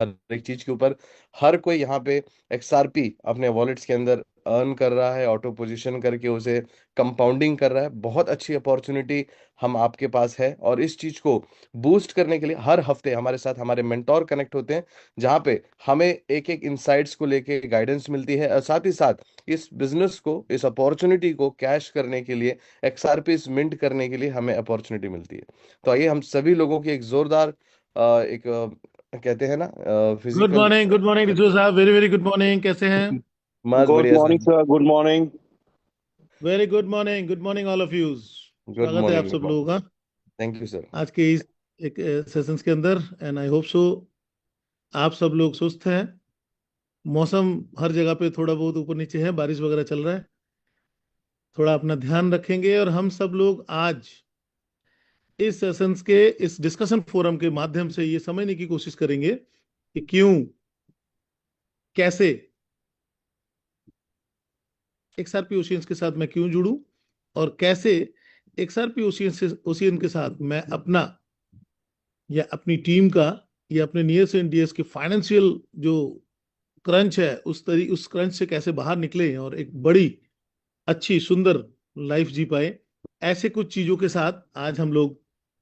हर एक चीज के ऊपर हर कोई यहाँ पे एक्सआरपी अपने वॉलेट्स के अंदर अर्न कर रहा है, ऑटो पोजीशन करके उसे कंपाउंडिंग कर रहा है। बहुत अच्छी अपॉर्चुनिटी हम आपके पास है, और इस चीज को बूस्ट करने के लिए हर हफ्ते हमारे साथ हमारे मेंटोर कनेक्ट होते हैं, जहाँ पे हमें एक एक इंसाइट्स को लेके गाइडेंस मिलती है, और साथ ही साथ इस बिजनेस को, इस अपॉर्चुनिटी को कैश करने के लिए, एक्सआरपी मिंट करने के लिए हमें अपॉर्चुनिटी मिलती है। तो आइए हम सभी लोगों की एक जोरदार एक कहते हैं ना फिजिकल। गुड मॉर्निंग ऋतु साहब। Very very good morning. कैसे हैं? मस्त गुड बढ़िया morning sir. Sir, good morning. Very good morning all of you. Good स्वागत है आप मॉर्निंग, गुड सब मॉर्निंग। लोगों का थैंक यू सर। आज के इस एक सेशंस के अंदर। एंड आई होप सो आप सब लोग सुस्त हैं। मौसम हर जगह पे थोड़ा बहुत ऊपर नीचे है, बारिश वगैरह चल रहा है। थोड़ा अपना ध्यान रखेंगे, और हम सब लोग आज इस सेशंस के इस डिस्कशन फोरम के माध्यम से ये समझने की कोशिश करेंगे कि क्यों, कैसे एक्सआरपी ओशियंस के साथ मैं क्यों जुड़ूं, और कैसे एक्सआरपी ओशियन के साथ मैं अपना या अपनी टीम का या अपने नियर्स एंड डियर्स के फाइनेंशियल जो क्रंच है उस क्रंच से कैसे बाहर निकले और एक बड़ी अच्छी सुंदर लाइफ जी पाए। ऐसे कुछ चीजों के साथ आज हम लोग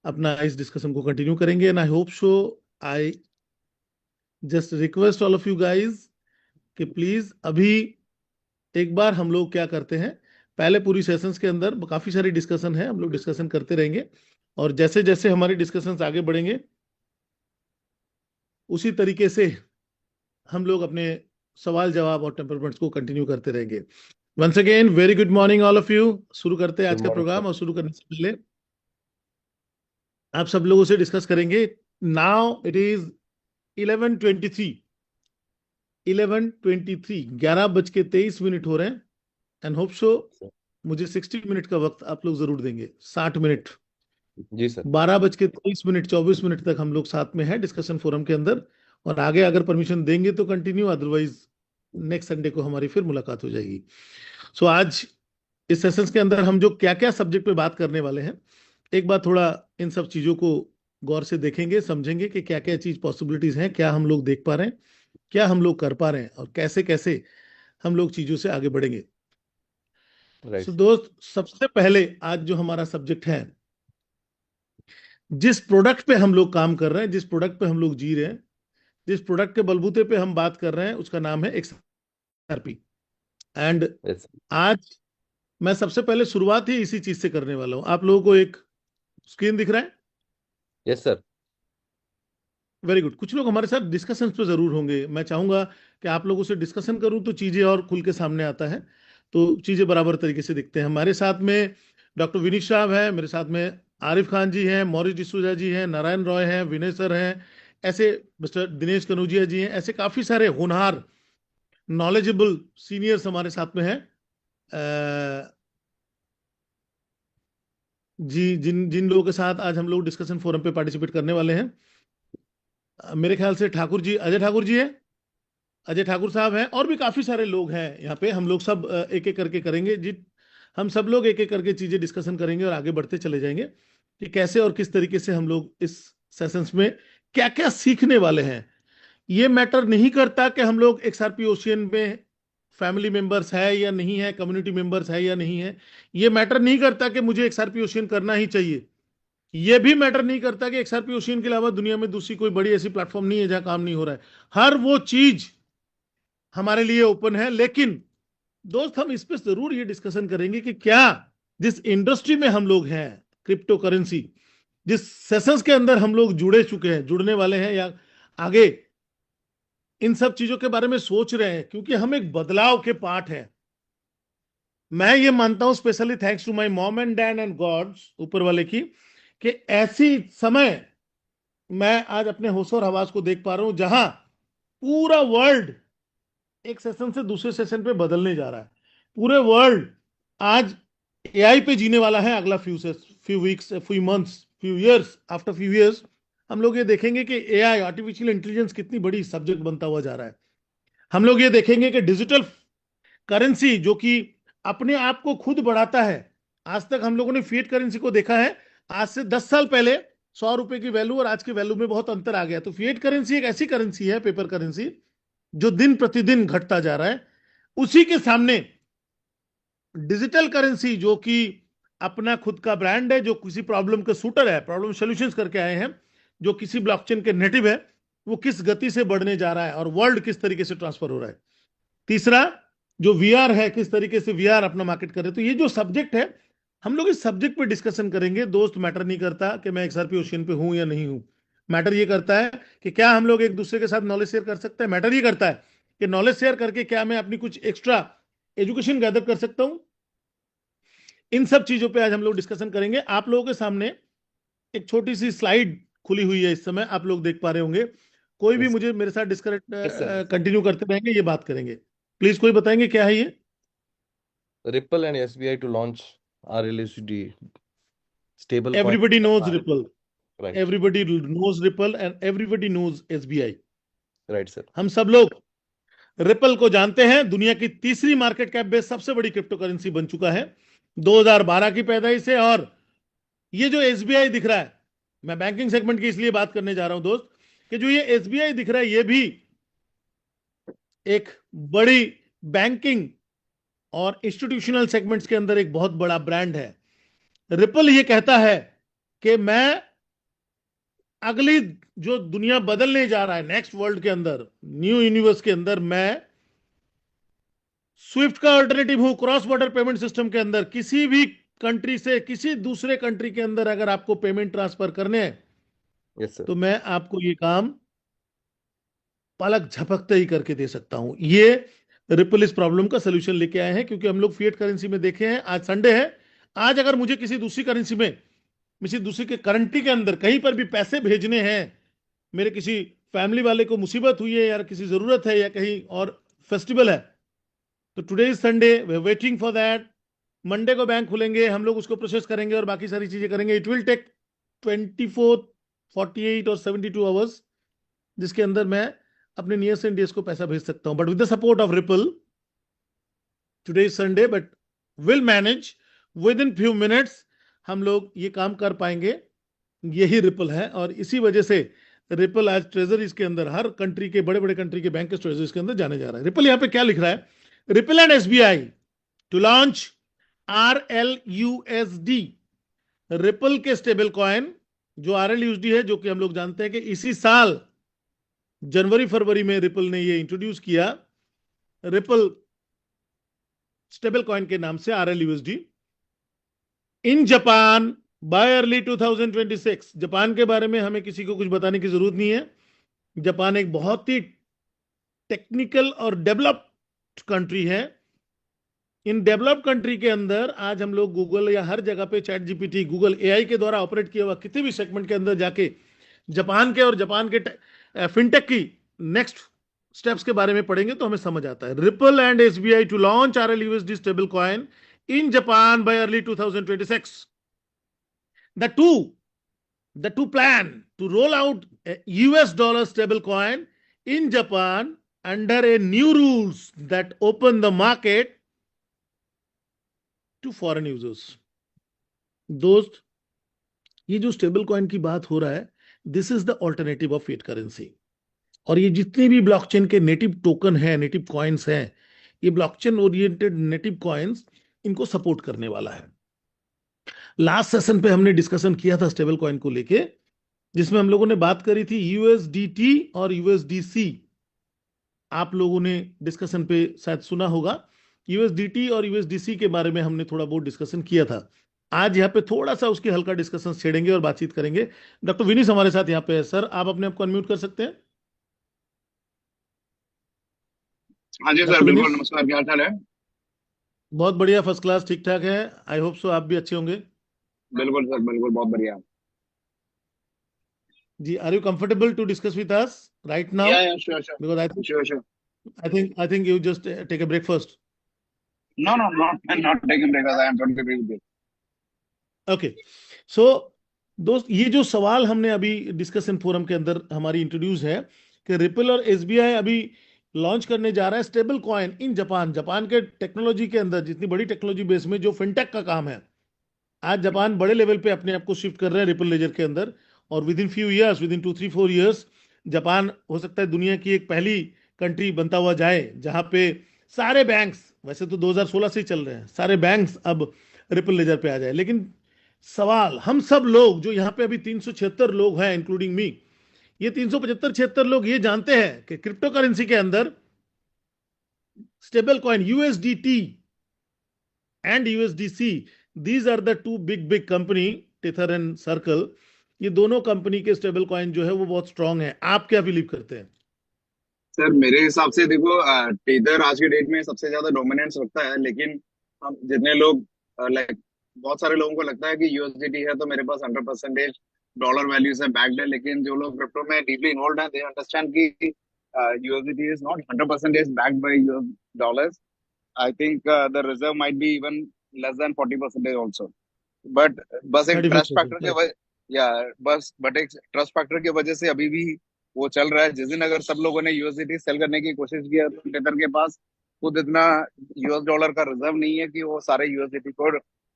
अपना इस डिस्कशन को कंटिन्यू करेंगे। And I hope so, I just request all of you guys कि प्लीज अभी एक बार हम लोग क्या करते हैं, पहले पूरी सेशंस के अंदर काफी सारी डिस्कशन है, हम लोग डिस्कशन करते रहेंगे, और जैसे जैसे हमारी डिस्कशंस आगे बढ़ेंगे उसी तरीके से हम लोग अपने सवाल जवाब और टेम्परमेंट्स को कंटिन्यू करते रहेंगे। Once again very good morning all of you. शुरू करते हैं गुड आज का मॉर्निंग प्रोग्राम, सर। और शुरू करने से पहले आप सब लोगों से डिस्कस करेंगे। Now it is 11:23। 11:23, 11:23 हो रहे हैं। एंड होप सो मुझे 60 मिनट का वक्त आप लोग जरूर देंगे, 60 मिनट। जी सर। 12:23, 24 मिनट तक हम लोग साथ में हैं डिस्कशन फोरम के अंदर, और आगे अगर परमिशन देंगे तो कंटिन्यू, अदरवाइज नेक्स्ट संडे को हमारी फिर मुलाकात हो जाएगी। सो आज इस सेशंस के अंदर हम जो क्या क्या सब्जेक्ट पे बात करने वाले हैं, एक बार थोड़ा इन सब चीजों को गौर से देखेंगे, समझेंगे कि क्या क्या चीज पॉसिबिलिटीज हैं, क्या हम लोग देख पा रहे हैं, क्या हम लोग कर पा रहे हैं, और कैसे कैसे हम लोग चीजों से आगे बढ़ेंगे। Right so sir. दोस्त, सबसे पहले आज जो हमारा सब्जेक्ट है, जिस प्रोडक्ट पे हम लोग काम कर रहे हैं, जिस प्रोडक्ट पे हम लोग जी रहे हैं, जिस प्रोडक्ट के बलबूते पे हम बात कर रहे हैं, उसका नाम है एक्सआरपी। And yes. आज मैं सबसे पहले शुरुआत ही इसी चीज से करने वाला हूं। आप लोगों को एक स्क्रीन दिख रहा है? Yes sir. Very good. कुछ लोग हमारे साथ डिस्कशन पे जरूर होंगे। मैं चाहूंगा कि आप लोगों से डिस्कशन करूं तो चीजें और खुल के सामने आता है, तो चीजें बराबर तरीके से दिखते हैं। हमारे साथ में डॉक्टर विनीत साहब है, मेरे साथ में आरिफ खान जी हैं, मॉरिस डिसूजा जी हैं, नारायण रॉय हैं, विनय सर हैं, ऐसे मिस्टर दिनेश कनौजिया जी हैं, ऐसे काफी सारे होनहार नॉलेजेबल सीनियर्स हमारे साथ में हैं। जी, जिन जिन लोगों के साथ आज हम लोग डिस्कशन फोरम पे पार्टिसिपेट करने वाले हैं, मेरे ख्याल से ठाकुर जी, अजय ठाकुर जी है, अजय ठाकुर साहब हैं, और भी काफी सारे लोग हैं यहाँ पे। हम लोग सब एक एक करके करेंगे जी। हम सब लोग एक एक करके चीजें डिस्कशन करेंगे और आगे बढ़ते चले जाएंगे कि कैसे और किस तरीके से हम लोग इस सेशंस में क्या क्या सीखने वाले हैं। ये मैटर नहीं करता कि हम लोग एक्सआरपी ओशियन में फैमिली मेंबर्स है या नहीं है, कम्युनिटी मेंबर्स है या नहीं है। ये मैटर नहीं करता कि मुझे एक्सआरपी ओशियन करना ही चाहिए। ये भी मैटर नहीं करता कि एक्सआरपी ओशियन के अलावा दुनिया में दूसरी कोई बड़ी ऐसी प्लेटफॉर्म नहीं है जहां काम नहीं हो रहा है। हर वो चीज हमारे लिए ओपन है। लेकिन दोस्त, हम इस पे जरूर ये डिस्कशन करेंगे कि क्या जिस इंडस्ट्री में हम लोग हैं, क्रिप्टो करेंसी, जिस सेशंस के अंदर हम लोग जुड़े चुके हैं, जुड़ने वाले हैं, या आगे इन सब चीजों के बारे में सोच रहे हैं, क्योंकि हम एक बदलाव के पार्ट हैं। मैं ये मानता हूं, specially thanks to my mom and dad and gods, ऊपर वाले की, कि ऐसी समय मैं आज अपने होश और हवास को देख पा रहा हूं जहां पूरा वर्ल्ड एक सेशन से दूसरे सेशन पे बदलने जा रहा है। पूरे वर्ल्ड आज एआई पे जीने वाला है। अगला few weeks, few months, few years, after few years हम लोग ये देखेंगे कि एआई, आर्टिफिशियल इंटेलिजेंस, कितनी बड़ी सब्जेक्ट बनता हुआ जा रहा है। हम लोग ये देखेंगे कि डिजिटल करेंसी जो कि अपने आप को खुद बढ़ाता है। आज तक हम लोगों ने फिएट करेंसी को देखा है। आज से 10 साल पहले 100 रुपए की वैल्यू और आज के वैल्यू में बहुत अंतर आ गया। तो फिएट करेंसी एक ऐसी करेंसी है, पेपर करेंसी, जो दिन प्रतिदिन घटता जा रहा है। उसी के सामने डिजिटल करेंसी, जो कि अपना खुद का ब्रांड है, जो किसी प्रॉब्लम के शूटर है, प्रॉब्लम सॉल्यूशंस करके आए हैं, जो किसी ब्लॉकचेन के नेटिव है, वो किस गति से बढ़ने जा रहा है और वर्ल्ड किस तरीके से ट्रांसफर हो रहा है। तीसरा, जो वीआर है, किस तरीके से वीआर अपना मार्केट कर रहे हैं। तो ये जो सब्जेक्ट है, हम लोग इस सब्जेक्ट पे डिस्कशन करेंगे। दोस्त, मैटर नहीं करता कि मैं एक्सआरपी ओशियन पे हूं या नहीं हूं। मैटर ये करता है कि क्या हम लोग एक दूसरे के साथ नॉलेज शेयर कर सकते हैं। मैटर ये करता है कि नॉलेज शेयर करके क्या मैं अपनी कुछ एक्स्ट्रा एजुकेशन गैदर कर सकता हूं। इन सब चीजों पे आज हम लोग डिस्कशन करेंगे। आप लोगों के सामने एक छोटी सी स्लाइड खुली हुई है, इस समय आप लोग देख पा रहे होंगे। कोई भी यस मुझे मेरे साथ डिस्कस यस सर। कंटिन्यू करते रहेंगे, ये बात करेंगे। प्लीज कोई बताएंगे क्या है ये। Ripple and SBI to launch RLUSD stable coin in everybody knows Japan. Ripple, Right, everybody knows Ripple and everybody knows SBI. right, sir. हम सब लोग रिपल को जानते हैं। दुनिया की तीसरी मार्केट कैप बेस्ड सबसे बड़ी क्रिप्टो करेंसी बन चुका है 2012 की पैदाइश से। और ये जो एसबीआई दिख रहा है, मैं बैंकिंग सेगमेंट की इसलिए बात करने जा रहा हूं दोस्त, कि जो ये एसबीआई दिख रहा है, ये भी एक बड़ी बैंकिंग और इंस्टीट्यूशनल सेगमेंट्स के अंदर एक बहुत बड़ा ब्रांड है। रिपल ये कहता है कि मैं अगली जो दुनिया बदलने जा रहा है, नेक्स्ट वर्ल्ड के अंदर, न्यू यूनिवर्स के अंदर, मैं स्विफ्ट का अल्टरनेटिव हूं। क्रॉस बॉर्डर पेमेंट सिस्टम के अंदर किसी भी कंट्री से किसी दूसरे कंट्री के अंदर अगर आपको पेमेंट ट्रांसफर करने हैं, Yes, sir. तो मैं आपको ये काम पलक झपकते ही करके दे सकता हूं। ये रिपल इस प्रॉब्लम का सोल्यूशन लेके आए हैं, क्योंकि हम लोग फिएट करेंसी में देखे हैं। आज संडे है, आज अगर मुझे किसी दूसरी करेंसी में, किसी दूसरी के करंटी के अंदर कहीं पर भी पैसे भेजने हैं, मेरे किसी फैमिली वाले को मुसीबत हुई है या किसी जरूरत है या कहीं और फेस्टिवल है, तो today is Sunday, way waiting for that. Monday को बैंक खुलेंगे, हम लोग उसको प्रोसेस करेंगे और बाकी सारी चीजें करेंगे। इट विल टेक 24, 48 और 72 आवर्स, जिसके अंदर मैं अपने नियर्स एंड डियर्स को पैसा भेज सकता हूं। But with the support of ripple, today is Sunday but will manage with in few minutes, हम लोग ये काम कर पाएंगे। यही रिपल है, और इसी वजह से रिपल आज ट्रेजरीज के अंदर, हर कंट्री के, बड़े बड़े कंट्री के बैंक के ट्रेजरीज के अंदर जाने जा रहा है। रिपल यहां पे क्या लिख रहा है, Ripple and SBI to launch RLUSD, Ripple के स्टेबल कॉइन, जो RLUSD है, जो कि हम लोग जानते हैं कि इसी साल जनवरी फरवरी में रिपल ने ये इंट्रोड्यूस किया, रिपल स्टेबल कॉइन के नाम से RLUSD, in Japan by early 2026। Japan के बारे में हमें किसी को कुछ बताने की जरूरत नहीं है। जापान एक बहुत ही टेक्निकल और डेवलप्ड कंट्री है। इन डेवलप्ड कंट्री के अंदर आज हम लोग गूगल या हर जगह पे चैट जीपीटी, गूगल एआई के द्वारा ऑपरेट किया हुआ किसी भी सेगमेंट के अंदर जाके जापान के और जापान के फिनटेक की नेक्स्ट स्टेप्स के बारे में पढ़ेंगे तो हमें समझ आता है। Ripple and SBI to launch RLUSD stable coin in Japan by early 2026। The two, the two plan to roll out a US dollar stable coin in Japan under a new rules that open the market to foreign users. दोस्त, ये जो stable coin की बात हो रहा है, this is the alternative of fiat currency. और ये जितने भी ब्लॉकचेन के नेटिव टोकन है, नेटिव कॉइन्स हैं, ये ब्लॉकचेन ओरिएंटेड नेटिव कॉइन्स इनको सपोर्ट करने वाला है। लास्ट सेशन पे हमने डिस्कशन किया था स्टेबल कॉइन को लेके, जिसमें हम लोगों ने बात करी थी USDT और USDC। आप लोगों ने डिस्कशन पे शायद सुना होगा। USDT और USDC के बारे में हमने थोड़ा बहुत डिस्कशन किया था। आज यहाँ पे थोड़ा सा उसकी हल्का डिस्कशन छेड़ेंगे और बातचीत करेंगे। डॉक्टर विनीस हमारे साथ यहाँ पे है। सर, आप अपने आप को अनम्यूट कर सकते हैं। हाँ जी सर, डॉक्टर बिल्कुल। विनीस, नमस्कार, क्या हाल है? बहुत बढ़िया, फर्स्ट क्लास, ठीक ठाक है। आई होप सो आप भी अच्छे होंगे। बिल्कुल सर, बिल्कुल, बहुत बढ़िया। जी, are you comfortable to discuss with us right now? या sure sure. Because sure sure. I think you just take a breakfast. No no, not taking break, I am totally agree with you. Okay, so दोस्त, ये जो सवाल हमने अभी discussion forum के अंदर हमारी इंट्रोड्यूस है कि रिपल और एसबीआई अभी लॉन्च करने जा रहा है stable coin in Japan. Japan के टेक्नोलॉजी के अंदर, जितनी बड़ी टेक्नोलॉजी बेस में जो फिनटेक का काम है, आज जापान बड़े लेवल पे अपने आप को शिफ्ट कर रहा है रिपल लेजर के अंदर। और with in few years, with in 2 3 4 years Japan हो सकता है दुनिया की एक पहली कंट्री बनता हुआ जाए जहां पे सारे बैंक्स, वैसे तो 2016 से ही चल रहे हैं, सारे बैंक्स अब रिपल लेजर पे आ जाए। लेकिन सवाल, हम सब लोग जो यहाँ पे अभी 376 लोग हैं इंक्लूडिंग मी, ये 375 76 लोग ये जानते हैं कि क्रिप्टो करेंसी के अंदर stable coin USDT and USDC, these are the two big big company, Tether and Circle, ये दोनों कंपनी के स्टेबल कॉइन जो है वो बहुत स्ट्रांग है। आप क्या बिलीव करते हैं? सर मेरे हिसाब से देखो, टेथर आज के डेट में सबसे ज्यादा डोमिनेंस रखता है, लेकिन हम जितने लोग लाइक बहुत सारे लोगों को लगता है कि यूएसडीटी है तो मेरे पास 100% डॉलर वैल्यू से बैक्ड है, लेकिन जो लोग क्रिप्टो में डीपली इन्वॉल्व हैं दे अंडरस्टैंड कि USDT is not 100% backed by US dollars. I think the reserve might be even less than 40% also. But बस एक थर्टी फाइव ट्रस्ट फैक्टर के परसेंट वजह, या बस बट एक ट्रस्ट फैक्टर की वजह से अभी भी वो चल रहा है। जिस दिन अगर सब लोगों ने यूएसडीटी सेल करने की कोशिश किया तो टेथर के पास खुद इतना यूएस डॉलर का रिजर्व नहीं है कि वो सारे यूएसडीटी को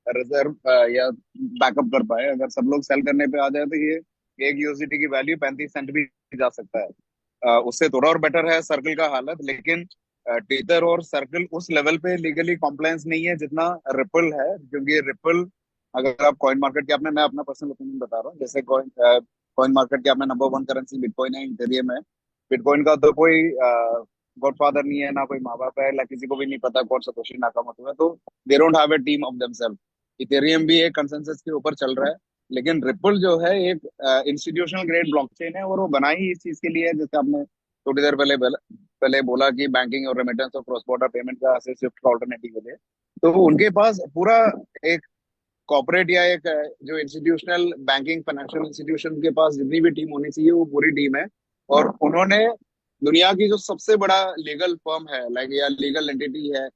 रिजर्व या बैकअप कर पाए। अगर सब लोग सेल करने पे आ जाए तो ये एक यूएसडीटी की वैल्यू 35 सेंट भी जा सकता है। उससे थोड़ा और बेटर है सर्कल का हालत, लेकिन टेथर और सर्कल उस लेवल पे लीगली कॉम्प्लायंस नहीं है जितना रिपल है। क्योंकि रिपल, अगर आप कॉइन मार्केट कैप में, मैं अपना पर्सनल ओपिनियन बता रहा हूँ, जैसे कॉइन कॉइन मार्केट कैप में नंबर 1 करेंसी बिटकॉइन है, इथेरियम है। बिटकॉइन का तो कोई गॉडफादर नहीं है, ना कोई माँ बाप है, ना किसी को भी नहीं पता कौन सतोशी नाकामोटो है, तो they don't have a team of themselves. Ethereum भी एक कंसेंसस के ऊपर चल रहा है, लेकिन रिपल जो है एक इंस्टीट्यूशनल ग्रेड ब्लॉकचेन है, और वो बनाई ही इस चीज के लिए है, जैसे आपने थोड़ी देर पहले पहले बोला कि बैंकिंग और रेमिटेंस और क्रॉस बॉर्डर पेमेंट का स्विफ्ट का ऑल्टरनेटिव है। तो उनके पास पूरा एक कॉर्पोरेट या एक जो इंस्टीट्यूशनल बैंकिंग फाइनेंशियल इंस्टीट्यूशन के पास जितनी भी टीम होनी चाहिए वो पूरी टीम है। और उन्होंने दुनिया की जो सबसे बड़ा लीगल फर्म है, लाइक या लीगल एंटिटी है,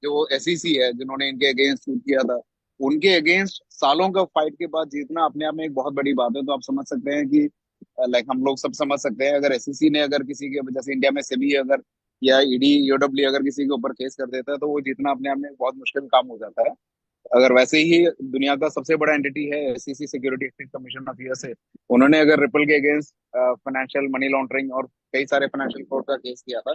जो एसईसी है, जिन्होंने इनके अगेंस्ट सूट किया था, उनके अगेंस्ट सालों का फाइट के बाद जीतना अपने आप में एक बहुत बड़ी बात है। तो आप समझ सकते हैं कि लाइक हम लोग सब समझ सकते हैं, अगर एसईसी ने अगर किसी के, जैसे इंडिया में सेबी अगर या ईडी ईओडब्ल्यू अगर किसी के ऊपर केस कर देता है तो वो जीतना अपने आप में एक बहुत मुश्किल काम हो जाता है। अगर वैसे ही दुनिया का सबसे बड़ा एंटिटी है SEC, security exchange commission of USA, उन्होंने अगर रिपल के अगेंस्ट फाइनेंशियल मनी लॉन्ड्रिंग और कई सारे फाइनेंशियल फ्रॉड का केस किया था,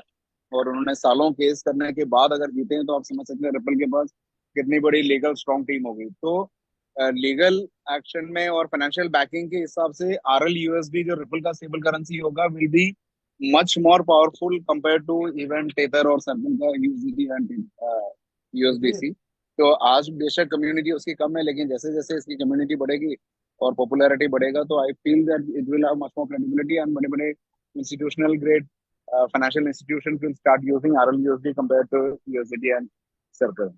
और उन्होंने सालों केस करने के बाद अगर जीते हैं, तो आप समझ सकते हैं रिपल के पास कितनी बड़ी लीगल स्ट्रॉन्ग टीम होगी। तो लीगल एक्शन में और फाइनेंशियल बैकिंग के हिसाब से आरएल यूएसडी जो रिपल का स्टेबल करेंसी होगा will be much more powerful compare to even Tether और सर्कल का यूएसडी एंड यूएसडीसी। तो आज बेशक कम्युनिटी उसकी कम है, लेकिन जैसे जैसे इसकी कम्युनिटी बढ़ेगी और पॉपुलैरिटी बढ़ेगा, तो I feel that it will have much more credibility, and बड़े बड़े institutional grade financial institution will start using RL USD compare to USD and Circle.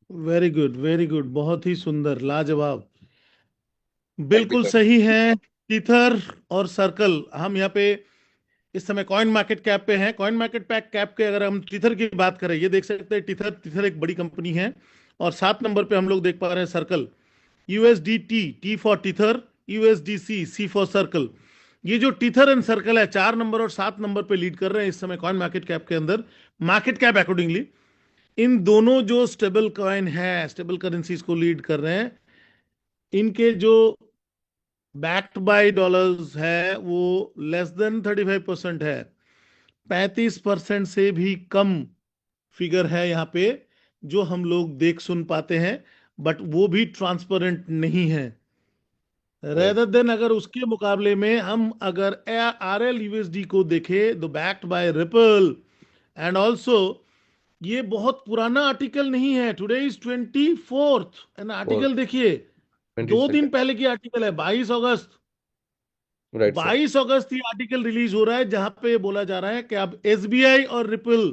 Very good, very good, बहुत ही सुंदर, लाजवाब, थैंक यू बिल्कुल sir. सही है। Teether और सर्कल, हम यहाँ पे इस समय कॉइन मार्केट कैप पे हैं। कॉइन मार्केट पैक कैप के अगर हम टीथर की बात करें, ये देख सकते हैं टीथर, टीथर एक बड़ी कंपनी है। और 7 नंबर पे हम लोग देख पा रहे हैं Circle, USDT, T for Tether, USDC, C for Circle. ये जो टीथर एंड सर्कल है 4 नंबर और 7 नंबर पे लीड कर रहे हैं इस समय कॉइन मार्केट कैप के अंदर, मार्केट कैप अकॉर्डिंगली। इन दोनों जो स्टेबल कॉइन है, स्टेबल करेंसीज को लीड कर रहे हैं, इनके जो बैक्ड बाय डॉलर्स है वो लेस देन 35% है। 35% से भी कम फिगर है यहाँ पे जो हम लोग देख सुन पाते हैं, बट वो भी ट्रांसपेरेंट नहीं है। राइट। रेदर देन अगर उसके मुकाबले में हम अगर आर एल यूएसडी को देखें, the backed by ripple and also, ये बहुत पुराना आर्टिकल नहीं है, टुडे इज 24th, एंड और आर्टिकल देखिए, 2 दिन 22nd। पहले की आर्टिकल है, 22 अगस्त। Right sir. 22 अगस्त ये आर्टिकल रिलीज हो रहा है जहां पे बोला जा रहा है कि अब एसबीआई और रिपल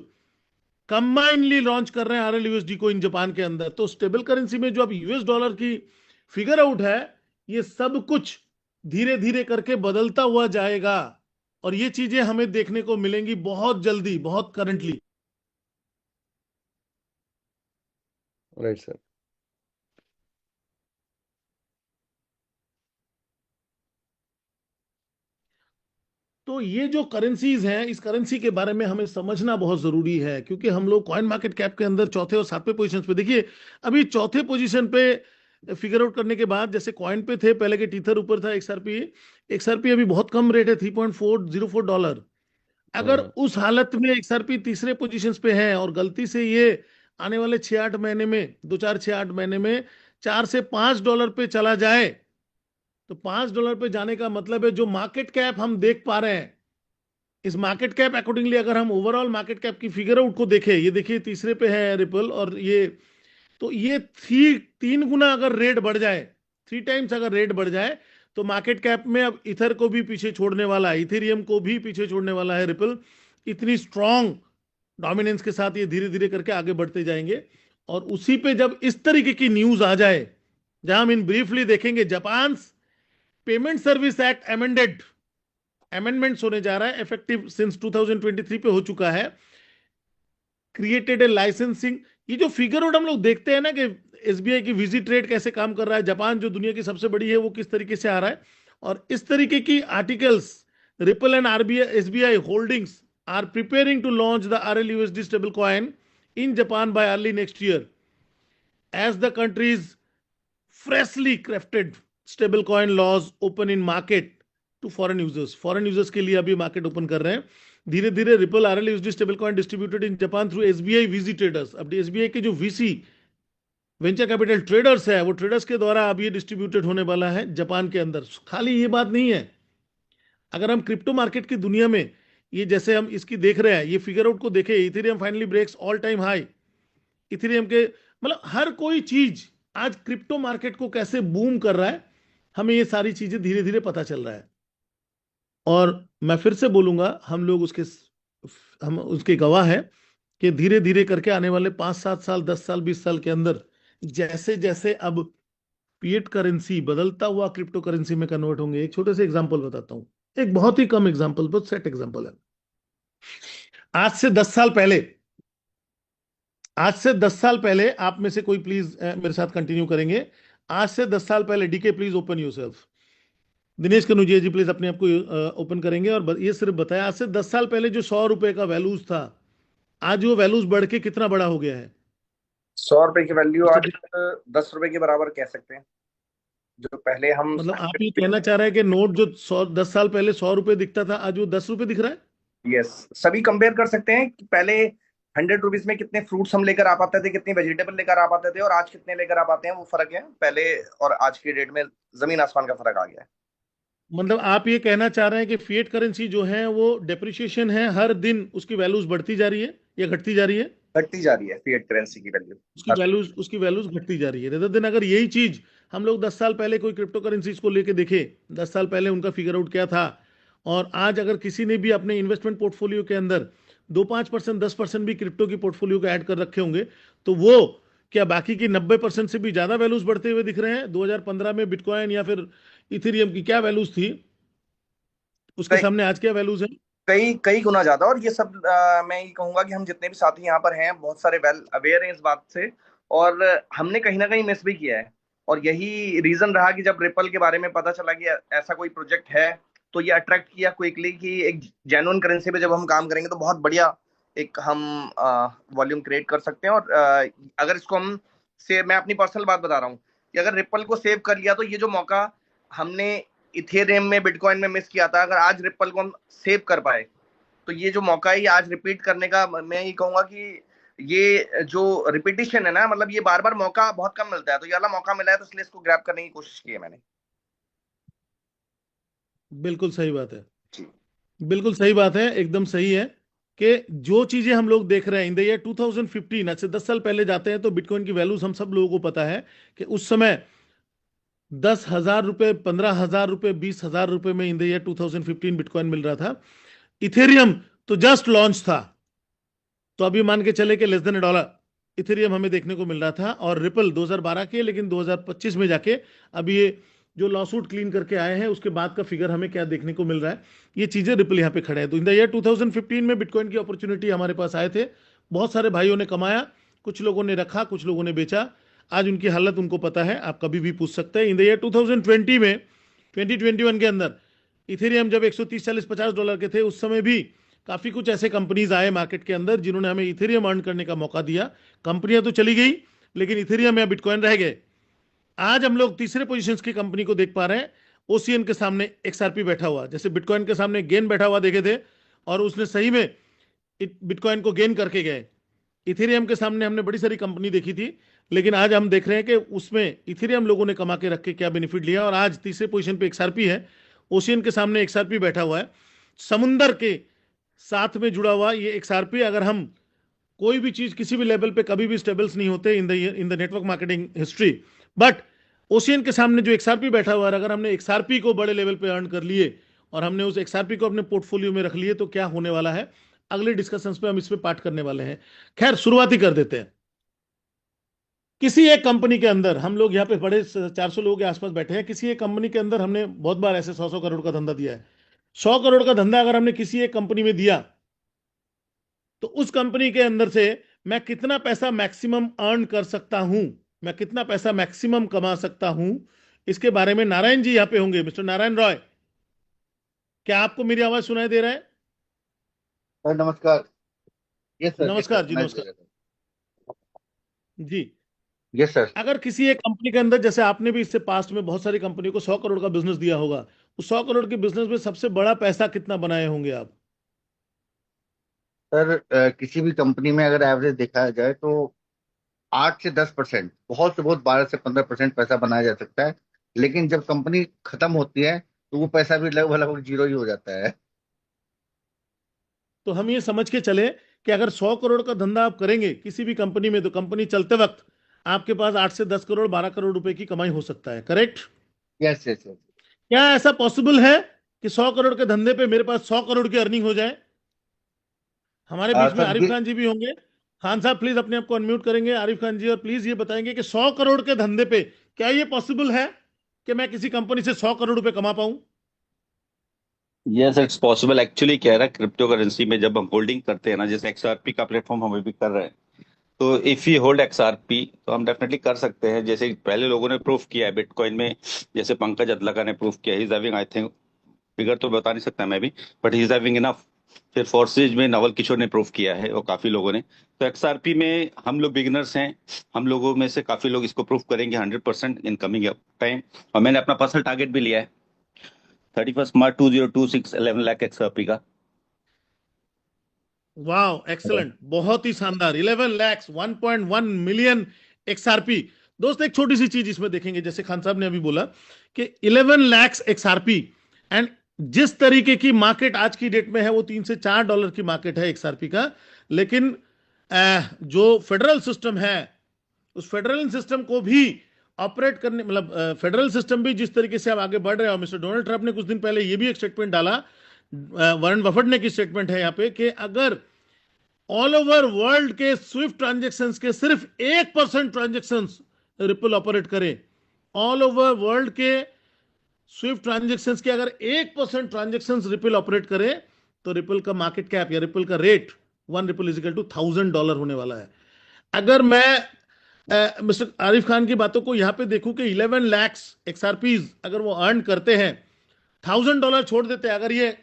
कंबाइनली लॉन्च कर रहे हैं आरएल यूएसडी को इन जापान के अंदर। तो स्टेबल करेंसी में जो अब यूएस डॉलर की फिगर आउट है, ये सब कुछ धीरे धीरे करके बदलता हुआ जाएगा, और ये चीजें हमें देखने को मिलेंगी बहुत जल्दी, बहुत करंटली। Right sir. तो ये जो करेंसीज हैं, इस करेंसी के बारे में हमें समझना बहुत जरूरी है, क्योंकि हम लोग कॉइन मार्केट कैप के अंदर चौथे और सातवें पोजीशन पे, देखिए अभी चौथे पोजीशन पे फिगर आउट करने के बाद, जैसे कॉइन पे थे पहले के, टीथर ऊपर था, एक्सआरपी अभी बहुत कम रेट है, $3.404। अगर हम्म। उस हालत में एक्सआरपी तीसरे पोजीशंस पे है और गलती से ये आने वाले 6-8 महीने में, 2-4-6-8 महीने में $4 से $5 पे चला जाए, तो $5 पे जाने का मतलब है जो मार्केट कैप हम देख पा रहे हैं, इस मार्केट कैप अकॉर्डिंगली अगर हम ओवरऑल मार्केट कैप की फिगर आउट को देखें, ये देखिए तीसरे पे है रिपल, और ये, तो ये 3 गुना अगर रेट बढ़ जाए, 3 टाइम्स अगर रेट बढ़ जाए, तो मार्केट कैप में अब इथर को भी पीछे छोड़ने वाला है, इथेरियम को भी पीछे छोड़ने वाला है रिपल। इतनी स्ट्रांग डोमिनेंस के साथ ये धीरे धीरे करके आगे बढ़ते जाएंगे। और उसी पे जब इस तरीके की न्यूज आ जाए, जहां हम इन ब्रीफली देखेंगे, Japan payment service act amendments होने जा रहा है, इफेक्टिव सिंस 2023 पे हो चुका है, क्रिएटेड ए लाइसेंसिंग। ये जो फिगर आउट हम लोग देखते हैं ना कि एसबीआई की विजिट रेट कैसे काम कर रहा है, जापान जो दुनिया की सबसे बड़ी है वो किस तरीके से आ रहा है, और इस तरीके की articles, Ripple and RBI SBI holdings are preparing to launch the RL USD stable coin in Japan by early next year as the countries freshly crafted stable coin laws open in market to foreign users के लिए अभी market open कर रहे हैं धीरे धीरे। Ripple RL USD stable coin distributed in Japan through SBI VC traders. अब SBI के जो वीसी वेंचर कैपिटल ट्रेडर्स है, वो ट्रेडर्स के द्वारा अब ये डिस्ट्रीब्यूटेड होने वाला है जापान के अंदर। खाली ये बात नहीं है, अगर हम क्रिप्टो मार्केट की दुनिया में, ये जैसे हम इसकी देख रहे हैं, ये फिगर आउट को देखें, Ethereum finally breaks all time high, Ethereum के मतलब हर कोई चीज आज क्रिप्टो मार्केट को कैसे बूम कर रहा है, हमें ये सारी चीजें धीरे धीरे पता चल रहा है। और मैं फिर से बोलूंगा, हम उसके गवाह हैं कि धीरे धीरे करके आने वाले 5-7 साल, 10 साल, 20 साल के अंदर जैसे जैसे अब फिएट करेंसी बदलता हुआ क्रिप्टो करेंसी में कन्वर्ट होंगे। एक छोटे से एग्जांपल बताता हूं, एक बहुत ही कम एग्जांपल, बहुत सेट एग्जांपल है। आज से 10 साल पहले, आज से 10 साल पहले, आप में से कोई प्लीज मेरे साथ कंटिन्यू करेंगे। आज से 10 साल पहले, DK please open yourself, Dinesh Kanaujia ji please अपने आप को ओपन करेंगे और ये सिर्फ बताया, आज से 10 साल पहले जो $100 का वैल्यूज था, आज वो वैल्यूज बढ़ के कितना बड़ा हो गया है। 100 रुपए की वैल्यू उससे आज 10 रुपए के बराबर कह सकते हैं। जो पहले हम मतलब आप ये कहना चाह रहे हैं कि नोट जो 10 साल पहले $100 दिखता था, आज वो $10 दिख रहा है। यस, सभी कंपेयर कर सकते हैं कि पहले 100 रुपीज में कितने फ्रूट्स हम लेकर आ पाते थे, कितनी वेजिटेबल लेकर आ पाते थे, और आज कितने लेकर आ पाते हैं। वो फर्क है, पहले और आज की डेट में जमीन आसमान का फर्क आ गया है। मतलब आप ये कहना चाह रहे हैं कि फिएट करेंसी जो है वो डेप्रिसिएशन है, हर दिन उसकी वैल्यूज बढ़ती जा रही है या घटती जा रही है? घटती जा रही है फिएट करेंसी की वैल्यू। उसकी वैल्यूज घटती जा रही है। रेदर देन अगर यही चीज हम लोग 10 साल पहले कोई क्रिप्टो करेंसीज को लेके देखे, 10 साल पहले उनका फिगर आउट क्या था, और आज अगर किसी ने भी अपने इन्वेस्टमेंट पोर्टफोलियो के अंदर 2-5%, 10% भी क्रिप्टो की पोर्टफोलियो को ऐड कर रखे होंगे, तो वो क्या बाकी की 90% से भी ज्यादा वैल्यूज बढ़ते हुए दिख रहे हैं? 2015 में बिटकॉइन या फिर इथेरियम की क्या वैल्यूज थी, उसके कई सामने आज क्या वैल्यूज है? कई कई गुना ज्यादा। और ये सब मैं ये कहूंगा कि हम जितने भी साथी यहाँ पर हैं, बहुत सारे वेल अवेयर हैं इस बात से, और हमने कहीं ना कहीं मिस भी किया है। और यही रीजन रहा कि जब रिपल के बारे में पता चला कि ऐसा कोई प्रोजेक्ट है, तो ये अट्रैक्ट किया क्विकली कि एक जेन्युइन करेंसी पे जब हम काम करेंगे तो बहुत बढ़िया एक हम वॉल्यूम क्रिएट कर सकते हैं। और अगर इसको हम से मैं अपनी पर्सनल बात बता रहा हूँ कि अगर रिपल को सेव कर लिया, तो ये जो मौका हमने इथेरियम में, बिटकॉइन में मिस किया था, अगर आज रिपल को हम सेव कर पाए, तो ये जो मौका है ये आज रिपीट करने का, मैं ये कहूंगा कि ये जो रिपीटिशन है ना, मतलब ये बार बार मौका बहुत कम मिलता है, तो ये वाला मौका मिला है, तो इसलिए इसको ग्रैब करने की कोशिश की है मैंने। बिल्कुल सही बात है, जी। बिल्कुल सही बात है, एकदम सही है कि जो चीजें हम लोग देख रहे हैं इन द ईयर 2015, आज से 10 साल पहले जाते हैं तो बिटकॉइन की वैल्यूज हम सब लोगों को पता है कि उस समय 10,000 रुपए, 15,000 रुपए, 20,000 रुपए में इन द ईयर 2015 बिटकॉइन मिल रहा था। इथेरियम तो जस्ट लॉन्च था, तो अभी मान के चले कि लेस देन $1 इथेरियम हमें देखने को मिल रहा था। और रिपल 2012 के, लेकिन 2025 में जाके अभी ये जो लॉसूट क्लीन करके आए हैं उसके बाद का फिगर हमें क्या देखने को मिल रहा है, ये चीजें रिपल यहाँ पे खड़े हैं। तो इन द ईयर 2015 में बिटकॉइन की अपॉर्चुनिटी हमारे पास आए थे, बहुत सारे भाइयों ने कमाया, कुछ लोगों ने रखा, कुछ लोगों ने बेचा। आज उनकी हालत उनको पता है, आप कभी भी पूछ सकते हैं। इन द ईयर 2020 में, 2021 के अंदर इथेरियम जब 130, 40, $50 के थे, उस समय भी काफी कुछ ऐसे कंपनीज आए मार्केट के अंदर जिन्होंने हमें इथेरियम अर्न करने का मौका दिया। कंपनियां तो चली गई, लेकिन इथेरियम या बिटकॉइन रह गए। आज हम लोग तीसरे पोजीशन की कंपनी को देख पा रहे हैं। ओशियन के सामने एक्सआरपी बैठा हुआ, जैसे बिटकॉइन के सामने गेन बैठा हुआ देखे थे, और उसने सही में बिटकॉइन को गेन करके गए। इथेरियम के सामने हमने बड़ी सारी कंपनी देखी थी, लेकिन आज हम देख रहे हैं कि उसमें इथेरियम लोगों ने कमा के रख के क्या बेनिफिट लिया, और आज तीसरे पोजीशन पे एक्सआरपी है। ओशियन के सामने एक्सआरपी बैठा हुआ है। समुंदर के साथ में जुड़ा हुआ ये एक्सआरपी, अगर हम कोई भी चीज किसी भी लेवल पे कभी भी स्टेबल्स नहीं होते in the network marketing history, but ocean के सामने जो एक्सआरपी बैठा हुआ है, अगर हमने एक्सआरपी को बड़े लेवल पे अर्न कर लिए और हमने उस एक्सआरपी को अपने पोर्टफोलियो में रख लिए, तो क्या होने वाला है, अगले डिस्कशंस पे हम इस पे पार्ट करने वाले हैं। खैर, शुरुआती कर देते हैं। किसी एक कंपनी के अंदर हम लोग यहाँ पे बड़े 400 लोगों के आसपास बैठे हैं, किसी एक कंपनी के अंदर हमने बहुत बार ऐसे 100-100 करोड़ का धंधा दिया है। 100 करोड़ का धंधा अगर हमने किसी एक कंपनी में दिया, तो उस कंपनी के अंदर से मैं कितना पैसा मैक्सिमम अर्न कर सकता हूं, मैं कितना पैसा मैक्सिमम कमा सकता हूं, इसके बारे में नारायण जी यहां पे होंगे। मिस्टर नारायण रॉय, क्या आपको मेरी आवाज सुनाई दे रहा है? सर नमस्कार। यस सर, यस सर, नमस्कार जी, सुनाई दे नमस्कार रहा है। जी। Yes sir. अगर किसी एक कंपनी के अंदर, जैसे आपने भी इससे पास्ट में बहुत सारी कंपनी को 100 करोड़ का बिजनेस दिया होगा, उस 100 करोड़ के बिजनेस में सबसे बड़ा पैसा कितना बनाए होंगे आप? सर किसी भी कंपनी में अगर एवरेज देखा जाए तो 8 से 10%, बहुत से बहुत 12 से 15% पैसा बनाया जा सकता है। लेकिन जब कंपनी खत्म होती है तो वो पैसा भी लगभग लगभग जीरो ही हो जाता है। तो हम ये समझ के चले कि अगर 100 करोड़ का धंधा आप करेंगे किसी भी कंपनी में, तो कंपनी चलते वक्त आपके पास 8 से 10 करोड़, 12 करोड़ रुपए की कमाई हो सकता है। करेक्ट? Yes yes yes. क्या ऐसा पॉसिबल है कि 100 करोड़ के धंधे पे मेरे पास 100 करोड़ की अर्निंग हो जाए? हमारे बीच में सर आरिफ खान जी भी होंगे। खान साहब, प्लीज अपने आप को अनम्यूट करेंगे, आरिफ खान जी, और प्लीज ये बताएंगे कि 100 करोड़ के धंधे पे क्या ये पॉसिबल है कि मैं किसी कंपनी से 100 करोड़ रुपए कमा पाऊं? Yes, it's possible. एक्चुअली क्या है ना, क्रिप्टो करेंसी में जब हम होल्डिंग करते हैं ना, जैसे एक्सआरपी का प्लेटफॉर्म हम अभी कर रहे हैं, तो इफ यू होल्ड एक्सआरपी तो हम डेफिनेटली कर सकते हैं। जैसे पहले लोगों ने प्रूफ किया है बिटकॉइन में, जैसे पंकज अदलका ने प्रूफ किया, he is having, I think figure तो बता नहीं सकता मैं भी, but he is having enough. फिर फोर्सेज में नवल किशोर ने प्रूफ किया है, और काफी लोगों ने। तो एक्सआरपी में हम लोग बिगिनर्स हैं, हम लोगों में से काफी लोग इसको प्रूफ करेंगे 100% इन कमिंग टाइम। और मैंने अपना पर्सनल टारगेट भी लिया है 31 मार्च 2026, 11 लाख एक्सआरपी का। वाह, एक्सलेंट, बहुत ही शानदार। 11 लाख, 1.1 मिलियन एक्सआरपी। दोस्त, एक छोटी सी चीज इसमें देखेंगे, जैसे खान साहब ने अभी बोला कि 11 लाख एक्सआरपी, एंड जिस तरीके की मार्केट आज की डेट में है, वो $3 से $4 की मार्केट है एक्सआरपी का। लेकिन जो फेडरल सिस्टम है, उस फेडरल सिस्टम को भी ऑपरेट करने, मतलब फेडरल सिस्टम भी जिस तरीके से अब आगे बढ़ रहे हैं, मिस्टर डोनाल्ड ट्रंप ने कुछ दिन पहले ये भी एक स्टेटमेंट डाला, वॉरेन बफेट ने की स्टेटमेंट है यहाँ पे, कि अगर ऑल ओवर वर्ल्ड के स्विफ्ट ट्रांजेक्शन्स के सिर्फ 1% ट्रांजेक्शन्स रिपल ऑपरेट करे, ऑल ओवर वर्ल्ड के स्विफ्ट ट्रांजेक्शन्स के अगर 1% ट्रांजेक्शन्स रिपल ऑपरेट करे, तो रिपल का मार्केट कैप या रिपल का रेट, 1 रिपल इज इक्वल टू $1000 होने वाला है। अगर मैं मिस्टर आरिफ खान की बातों को यहां पे देखूं कि 11 लाख एक्सआरपीज अगर वो अर्न करते हैं, $1000 छोड़ देते हैं, अगर ये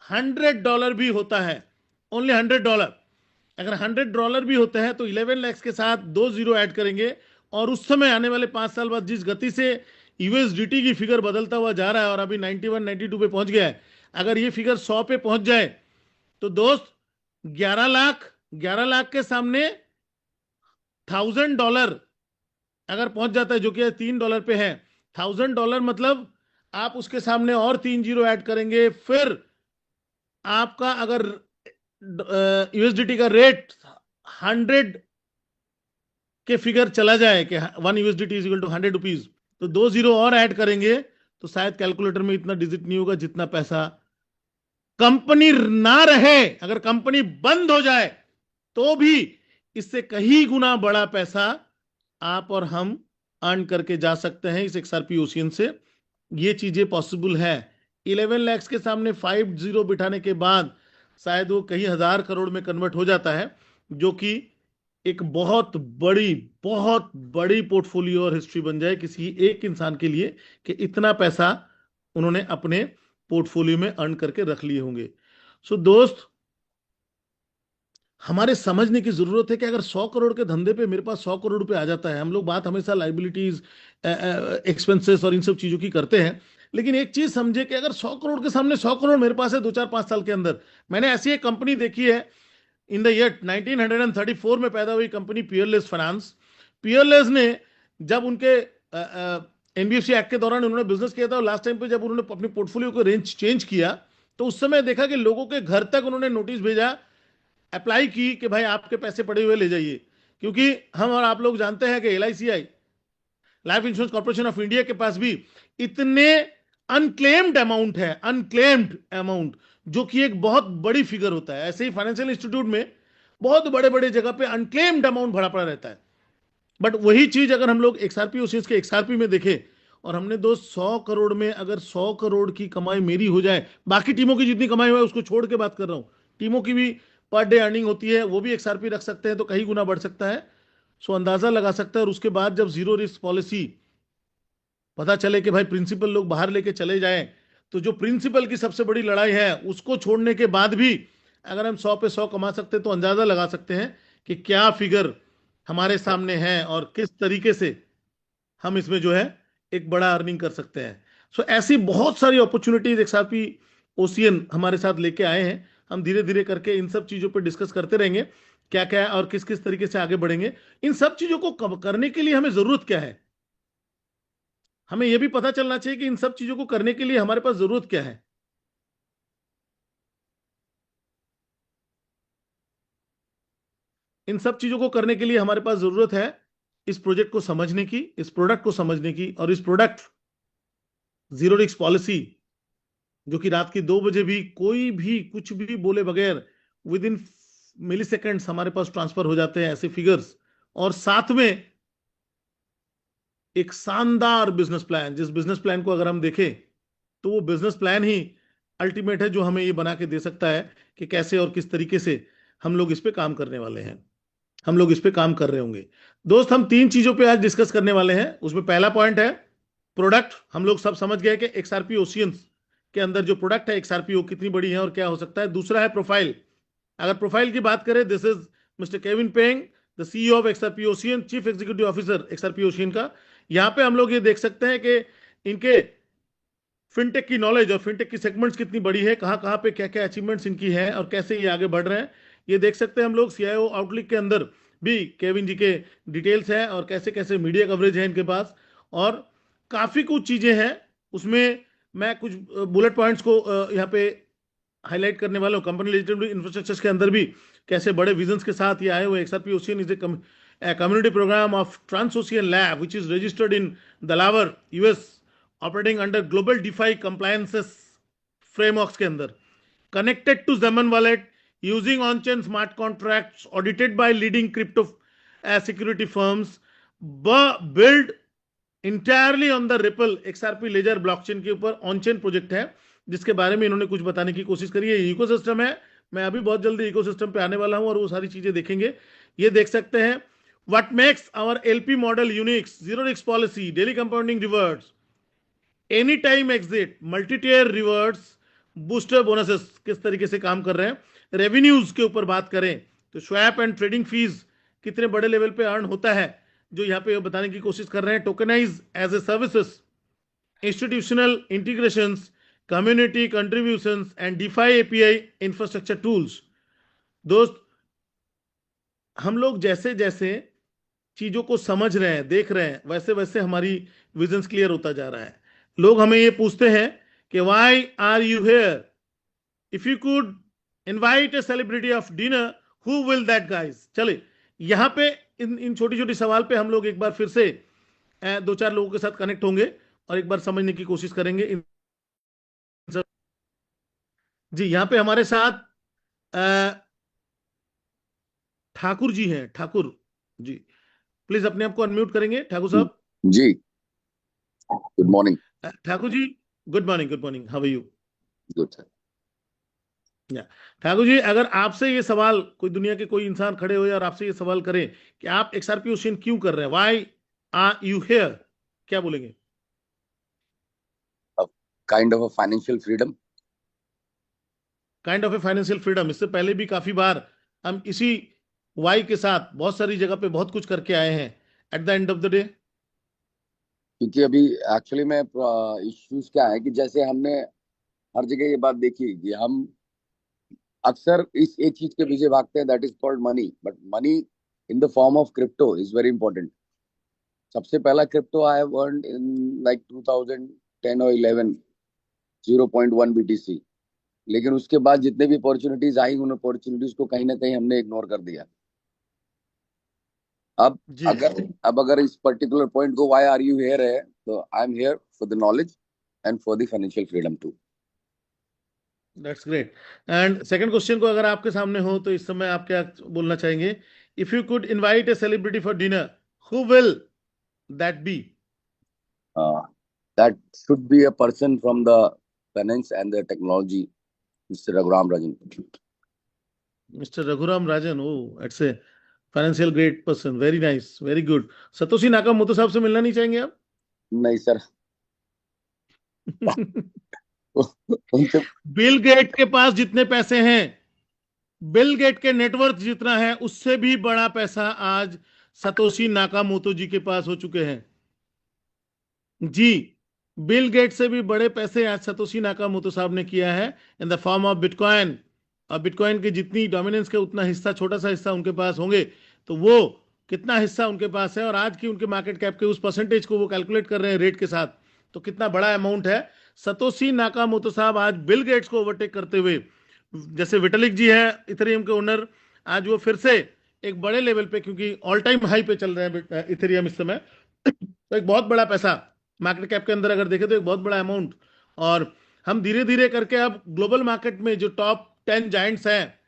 $100 भी होता है, ओनली $100, अगर $100 भी होता है, तो 11 लाख के साथ 2 जीरो ऐड करेंगे, और उस समय आने वाले 5 साल बाद जिस गति से यूएसडीटी की फिगर बदलता हुआ जा रहा है, और अभी 91 92 पे पहुंच गया है, अगर ये फिगर 100 पे पहुंच जाए, तो दोस्त 11 लाख के सामने $1000 अगर पहुंच जाता है, जो कि $3 पे है, $1000 मतलब आप उसके सामने और 3 जीरो ऐड करेंगे, फिर आपका अगर यूएसडीटी का रेट 100 के फिगर चला जाए कि 1 USDT is equal to 100 rupees, तो 2 जीरो और ऐड करेंगे, तो शायद कैलकुलेटर में इतना डिजिट नहीं होगा जितना पैसा कंपनी ना रहे, अगर कंपनी बंद हो जाए, तो भी इससे कहीं गुना बड़ा पैसा आप और हम अर्न करके जा सकते हैं इस एक्सआरपी ओशियन से। ये चीजें पॉसिबल है। 11 लाख के सामने 5 जीरो बिठाने के बाद शायद वो कई हजार करोड़ में कन्वर्ट हो जाता है, जो कि एक बहुत बड़ी पोर्टफोलियो और हिस्ट्री बन जाए किसी एक इंसान के लिए, कि इतना पैसा उन्होंने अपने पोर्टफोलियो में अर्न करके रख लिए होंगे। सो दोस्त, हमारे समझने की जरूरत है कि अगर 100 करोड़ के धंधे पे मेरे पास 100 करोड़ रुपए आ जाता है, हम लोग बात हमेशा लाइबिलिटीज, एक्सपेंसेस और इन सब चीजों की करते हैं, लेकिन एक चीज समझे कि अगर 100 करोड़ के सामने 100 करोड़ मेरे पास है 2 4 5 साल के अंदर। मैंने ऐसी एक कंपनी देखी है, इन द ईयर 1934 में पैदा हुई कंपनी पियरलेस फाइनेंस। पियरलेस ने जब उनके एनबीएफसी एक्ट के दौरान उन्होंने बिजनेस किया था, और लास्ट टाइम पे जब उन्होंने अपनी पोर्टफोलियो को रेंज चेंज किया, तो उस समय देखा कि लोगों के घर तक उन्होंने नोटिस भेजा, अप्लाई की कि भाई आपके पैसे पड़े हुए ले जाइए। क्योंकि हम और आप लोग जानते हैं कि LICI, life insurance corporation of India के पास भी इतने अनक्लेम्ड अमाउंट है, अनक्लेम्ड अमाउंट, जो कि एक बहुत बड़ी फिगर होता है। ऐसे ही फाइनेंशियल इंस्टीट्यूट में बहुत बड़े बड़े जगह पे अनक्लेम्ड अमाउंट भरा पड़ा रहता है। बट वही चीज अगर हम लोग एक्सआरपी ओसीएस के एक्सआरपी में देखें, और हमने दो 100 करोड़ में अगर 100 करोड़ की कमाई मेरी हो जाए, बाकी टीमों की जितनी कमाई हुआ है उसको छोड़ के बात कर रहा हूं, टीमों की भी पर डे अर्निंग होती है, वो भी एक्सआरपी रख सकते हैं तो कई गुना बढ़ सकता है। सो अंदाजा लगा सकता है। और उसके बाद जब जीरो रिस्क पॉलिसी पता चले कि भाई प्रिंसिपल लोग बाहर लेके चले जाएं, तो जो प्रिंसिपल की सबसे बड़ी लड़ाई है उसको छोड़ने के बाद भी अगर हम 100 पे 100 कमा सकते हैं, तो अंदाजा लगा सकते हैं कि क्या फिगर हमारे सामने है और किस तरीके से हम इसमें जो है एक बड़ा अर्निंग कर सकते हैं। सो ऐसी बहुत सारी अपॉर्चुनिटीज एक्सआरपी ओशियन हमारे साथ लेके आए हैं। हम धीरे धीरे करके इन सब चीजों पर डिस्कस करते रहेंगे, क्या क्या है और किस किस तरीके से आगे बढ़ेंगे। इन सब चीजों को करने के लिए हमें जरूरत क्या है, हमें यह भी पता चलना चाहिए कि इन सब चीजों को करने के लिए हमारे पास जरूरत क्या है। इन सब चीजों को करने के लिए हमारे पास जरूरत है इस प्रोजेक्ट को समझने की, इस प्रोडक्ट को समझने की, और इस प्रोडक्ट जीरो रिस्क पॉलिसी, जो कि रात की 2 बजे भी कोई भी कुछ भी बोले बगैर विद इन मिली सेकेंड्स हमारे पास ट्रांसफर हो जाते हैं, ऐसे फिगर्स, और साथ में एक शानदार बिजनेस प्लान। जिस बिजनेस प्लान को अगर हम देखें तो वो बिजनेस प्लान ही अल्टीमेट है, जो हमें ये बना के दे सकता है कि कैसे और किस तरीके से हम लोग इस पे काम करने वाले हैं, हम लोग इस पे काम कर रहे होंगे। दोस्त, हम 3 चीजों पे आज डिस्कस करने वाले हैं। उसमें पहला पॉइंट है प्रोडक्ट। हम लोग सब समझ गए कि एक्सआरपी ओशियंस के अंदर जो प्रोडक्ट है एक्सआरपी, वो कितनी बड़ी है और क्या हो सकता है। दूसरा है प्रोफाइल। अगर प्रोफाइल की बात करें, this is mister Kevin Peng, the CEO of XRP Ocean, chief executive officer XRP Ocean का। यहां पे हम लोग ये देख सकते हैं कि इनके फिनटेक की नॉलेज और फिनटेक की सेगमेंट्स कितनी बड़ी है, कहां कहां पे क्या क्या अचीवमेंट्स इनकी है और कैसे ये आगे बढ़ रहे हैं, ये देख सकते हैं हम लोग। सीआईओ आउटलुक के अंदर भी केविन जी के डिटेल्स हैं और कैसे कैसे मीडिया कवरेज है इनके पास, और काफी कुछ चीजें हैं उसमें। मैं कुछ बुलेट पॉइंट्स को यहाँ पे हाईलाइट करने वाला हूँ। कंपनी लेजिस्लेटिव इंफ्रास्ट्रक्चर के अंदर भी कैसे बड़े विजन्स के साथ ये आए हुए। XRP ocean is a community program of Transocean Lab, which is registered in Delaware, US, operating under global DeFi compliances frameworks के अंदर, connected to Zeman wallet, using on-chain smart contracts, audited by leading crypto security firms, built entirely on the Ripple XRP Ledger blockchain के ऊपर on-chain project है, जिसके बारे में इन्होंने कुछ बताने की कोशिश करी है। इकोसिस्टम है, मैं अभी बहुत जल्दी इकोसिस्टम पे आने वाला हूं और वो सारी चीजें देखेंगे। ये देख सकते हैं what makes our LP model unique, zero risk policy, daily compounding rewards, anytime exit, multi-tier rewards, booster bonuses किस तरीके से काम कर रहे हैं। रेवेन्यूज के ऊपर बात करें तो स्वैप एंड ट्रेडिंग फीस कितने बड़े लेवल पे अर्न होता है, जो यहाँ पे बताने की कोशिश कर रहे हैं। Tokenize as a services, institutional integrations, community contributions and DeFi API infrastructure tools. दोस्त, हम लोग जैसे जैसे चीजों को समझ रहे हैं, देख रहे हैं, वैसे वैसे हमारी विजन्स क्लियर होता जा रहा है। लोग हमें ये पूछते हैं कि why are you here, if you could invite a celebrity of dinner, who will that guys. चले, यहां पे इन छोटी छोटी सवाल पे हम लोग एक बार फिर से 2 4 लोगों के साथ कनेक्ट होंगे और एक बार समझने की कोशिश करेंगे। जी, यहाँ पे हमारे साथ ठाकुर जी हैं। ठाकुर जी, प्लीज अपने आप को अनम्यूट करेंगे। ठाकुर साहब जी, good morning. Thakur ji, good morning. Good morning, how are you? Good sir. Thakur ji, अगर आपसे ये सवाल, कोई दुनिया के कोई इंसान खड़े हो और आपसे ये सवाल करे कि आप एक्सआरपी ओशियन क्यों कर रहे हैं, व्हाई आर यू हियर, क्या बोलेंगे? Kind of financial freedom. Kind of a financial freedom. इससे पहले भी काफी बार हम इसी वाई के साथ बहुत सारी जगह पे बहुत कुछ करके आए हैं eight the end of the day. क्योंकि अभी एक्चुअली में इश्यूज क्या है कि जैसे हमने हर जगह ये बात देखी कि हम अक्सर इस एक चीज के पीछे भागते हैं, that is called money, but money in the form of crypto is very important. सबसे पहला crypto I have earned in like 2010 और 11, 0.1 BTC। लेकिन उसके बाद जितने भी अपॉर्चुनिटीज आई, उन अपॉर्चुनिटीज को कहीं ना कहीं हमने इग्नोर कर दिया। अब जी अगर इस पर्टिकुलर पॉइंट को व्हाई आर यू हियर है, तो I am here for the knowledge and for the financial freedom too. That's great. And second question को अगर आपके सामने हो तो इस समय आप क्या बोलना चाहेंगे? If you could invite a celebrity for dinner, who will that be? That should be a person from the finance and the technology, Mr. Raghuram Rajan. Mister Raghuram Rajan, oh it's a financial great person, very nice, very good. Satoshi Nakamoto साहब से मिलना नहीं चाहेंगे आप? नहीं sir, उनसे bill gate के पास जितने पैसे हैं, बिल गेट के नेटवर्थ जितना है, उससे भी बड़ा पैसा आज सतोशी नाकामोतो जी के पास हो चुके हैं। जी, बिल गेट से भी बड़े पैसे आज सतोशी नाकामोतो साहब ने किया है in the form of bitcoin. और बिटकॉइन की जितनी डोमिनेंस का उतना हिस्सा, छोटा सा हिस्सा उनके पास होंगे, तो वो कितना हिस्सा उनके पास है और आज की उनके मार्केट कैप के उस परसेंटेज को वो कैलकुलेट कर रहे हैं रेट के साथ, तो कितना बड़ा अमाउंट है। सतोशी नाकामोतो साहब आज बिल गेट्स को ओवरटेक करते हुए, जैसे विटलिक जी है इथेरियम के ओनर, आज वो फिर से एक बड़े लेवल पे, क्योंकि ऑल टाइम हाई पे चल रहे हैं इथेरियम इस समय, तो एक बहुत बड़ा पैसा मार्केट कैप के अंदर अगर देखें तो एक बहुत बड़ा अमाउंट। और हम धीरे धीरे करके अब ग्लोबल मार्केट में जो टॉप 10 जाइंट्स हैं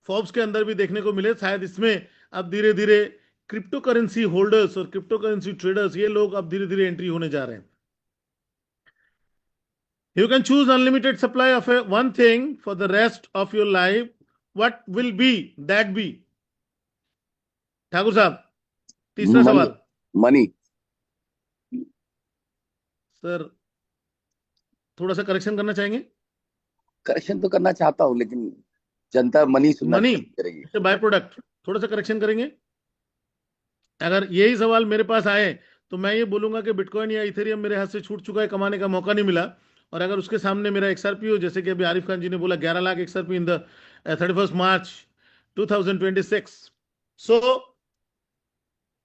फोर्ब्स के अंदर भी देखने को मिले, शायद इसमें अब धीरे धीरे क्रिप्टो करेंसी होल्डर्स और क्रिप्टो करेंसी ट्रेडर्स, ये लोग अब धीरे धीरे एंट्री होने जा रहे हैं। You can choose unlimited supply of one thing for the rest of your life. What will be that be? Thakur साहब, तीसरा मनी। सवाल। मनी सर, थोड़ा सा करेक्शन करना चाहेंगे? करेक्शन तो करना चाहता हूँ, लेकिन जनता मनी सुनना मनी पसंद करेगी। बाय प्रोडक्ट, थोड़ा सा करेक्शन करेंगे? अगर यही सवाल मेरे पास आए तो मैं ये बोलूंगा कि बिटकॉइन या इथेरियम मेरे हाथ से छूट चुका है, कमाने का मौका नहीं मिला। और अगर उसके सामने मेरा एक्सआरपी हो, जैसे कि अभी आरिफ खान जी ने बोला 11 lakh XRP in the 31 March 2026। So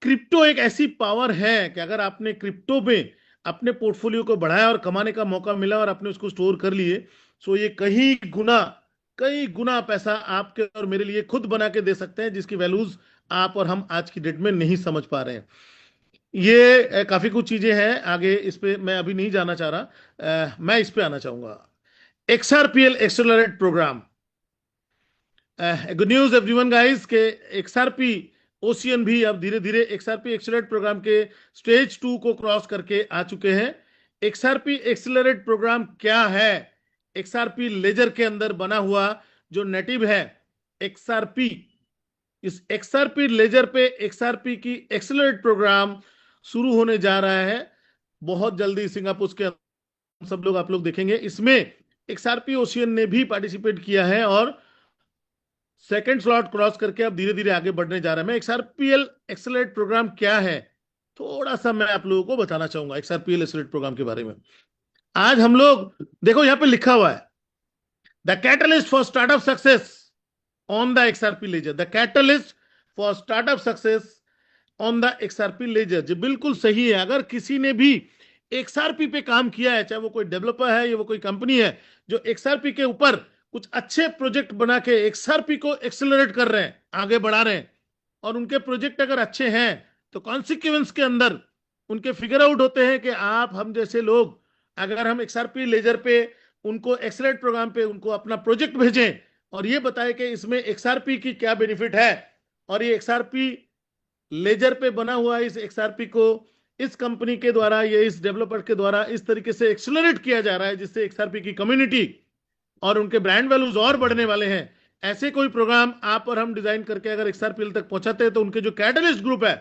crypto एक ऐसी पावर है कि अगर आपने क्रिप्टो में अपने पोर्टफोलियो को बढ़ाया और कमाने का मौका मिला और आपने उसको स्टोर कर लिए, सो ये कई गुना पैसा आपके और मेरे लिए खुद बना के दे सकते हैं, जिसकी वैल्यूज आप और हम आज की डेट में नहीं समझ पा रहे हैं। ये काफी कुछ चीजें हैं, आगे इस पे मैं अभी नहीं जाना चाह रहा। मैं इस पे आना चाहूंगा। XRPL accelerate program, good news everyone guys के XRP ओशियन भी अब धीरे धीरे XRP एक्सेलरेट प्रोग्राम के स्टेज 2 को क्रॉस करके आ चुके हैं। XRP एक्सेलरेट प्रोग्राम क्या है? XRP लेजर के अंदर बना हुआ जो नेटिव है XRP, इस XRP लेजर पे XRP की एक्सेलरेट प्रोग्राम शुरू होने जा रहा है बहुत जल्दी सिंगापुर के सब लोग आप लोग देखेंगे। इसमें XRP ओशियन ने भी पार्टिसिपेट किया है और सेकंड स्लॉट क्रॉस करके अब धीरे धीरे आगे बढ़ने जा रहा है। मैं XRPL एक्सेलरेट प्रोग्राम क्या है थोड़ा सा मैं आप लोगों को बताना चाहूंगा XRPL एक्सेलरेट प्रोग्राम के बारे में। आज हम लोग देखो, यहां पे लिखा हुआ है the catalyst for startup success on the XRP ledger, the catalyst for startup success on the XRP ledger. जो बिल्कुल सही है। अगर किसी ने भी XRP पे काम किया है, चाहे वो कोई डेवलपर है या वो कोई कंपनी है जो XRP के ऊपर कुछ अच्छे प्रोजेक्ट बना के XRP को एक्सेलरेट कर रहे हैं, आगे बढ़ा रहे हैं, और उनके प्रोजेक्ट अगर अच्छे हैं तो कॉन्सिक्वेंस के अंदर उनके फिगर आउट होते हैं कि आप हम जैसे लोग अगर हम XRP लेजर पे उनको एक्सेलरेट प्रोग्राम पे उनको अपना प्रोजेक्ट भेजें और ये बताए कि इसमें XRP की क्या बेनिफिट है, और ये XRP लेजर पे बना हुआ इस XRP को इस कंपनी के द्वारा या इस डेवलपर के द्वारा इस तरीके से एक्सेलरेट किया जा रहा है जिससे XRP की कम्युनिटी और उनके ब्रांड वैल्यूज और बढ़ने वाले हैं। ऐसे कोई प्रोग्राम आप और हम डिजाइन करके अगर XRPL तक पहुंचाते हैं तो उनके जो कैटलिस्ट ग्रुप है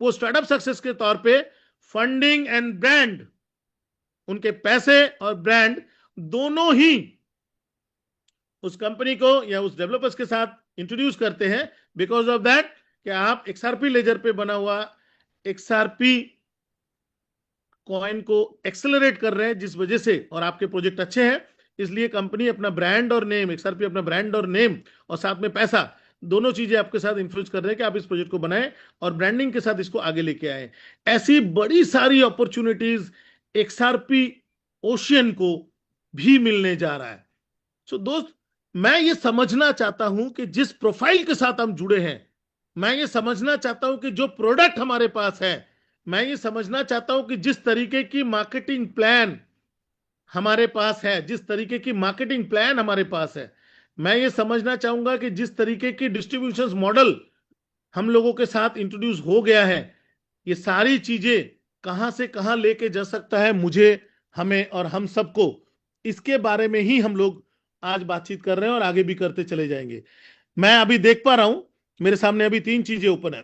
वो स्टार्टअप सक्सेस के तौर पे फंडिंग एंड ब्रांड, उनके पैसे और ब्रांड दोनों ही उस कंपनी को या उस डेवलपर्स के साथ इंट्रोड्यूस करते हैं। बिकॉज ऑफ दैट कि आप XRP लेजर पे बना हुआ XRP कॉइन को एक्सेलरेट कर रहे हैं, जिस वजह से, और आपके प्रोजेक्ट अच्छे हैं, इसलिए कंपनी अपना ब्रांड और नेम, XRP अपना ब्रांड और नेम और साथ में पैसा, दोनों चीजें आपके साथ इन्फ्लुएंस कर रहे हैं कि आप इस प्रोजेक्ट को बनाएं और ब्रांडिंग के साथ इसको आगे लेके आए। ऐसी बड़ी सारी अपॉर्चुनिटीज XRP ओशियन को भी मिलने जा रहा है। सो दोस्त, मैं ये समझना चाहता हूं कि जिस प्रोफाइल के साथ हम जुड़े हैं, मैं ये समझना चाहता हूं कि जो प्रोडक्ट हमारे पास है, मैं ये समझना चाहता हूं कि जिस तरीके की मार्केटिंग प्लान हमारे पास है, जिस तरीके की मार्केटिंग प्लान हमारे पास है, मैं ये समझना चाहूंगा कि जिस तरीके की डिस्ट्रीब्यूशन मॉडल हम लोगों के साथ इंट्रोड्यूस हो गया है, ये सारी चीजें कहां से कहां लेके जा सकता है मुझे, हमें और हम सबको, इसके बारे में ही हम लोग आज बातचीत कर रहे हैं और आगे भी करते चले जाएंगे। मैं अभी देख पा रहा हूं मेरे सामने अभी 3 चीजें ओपन है।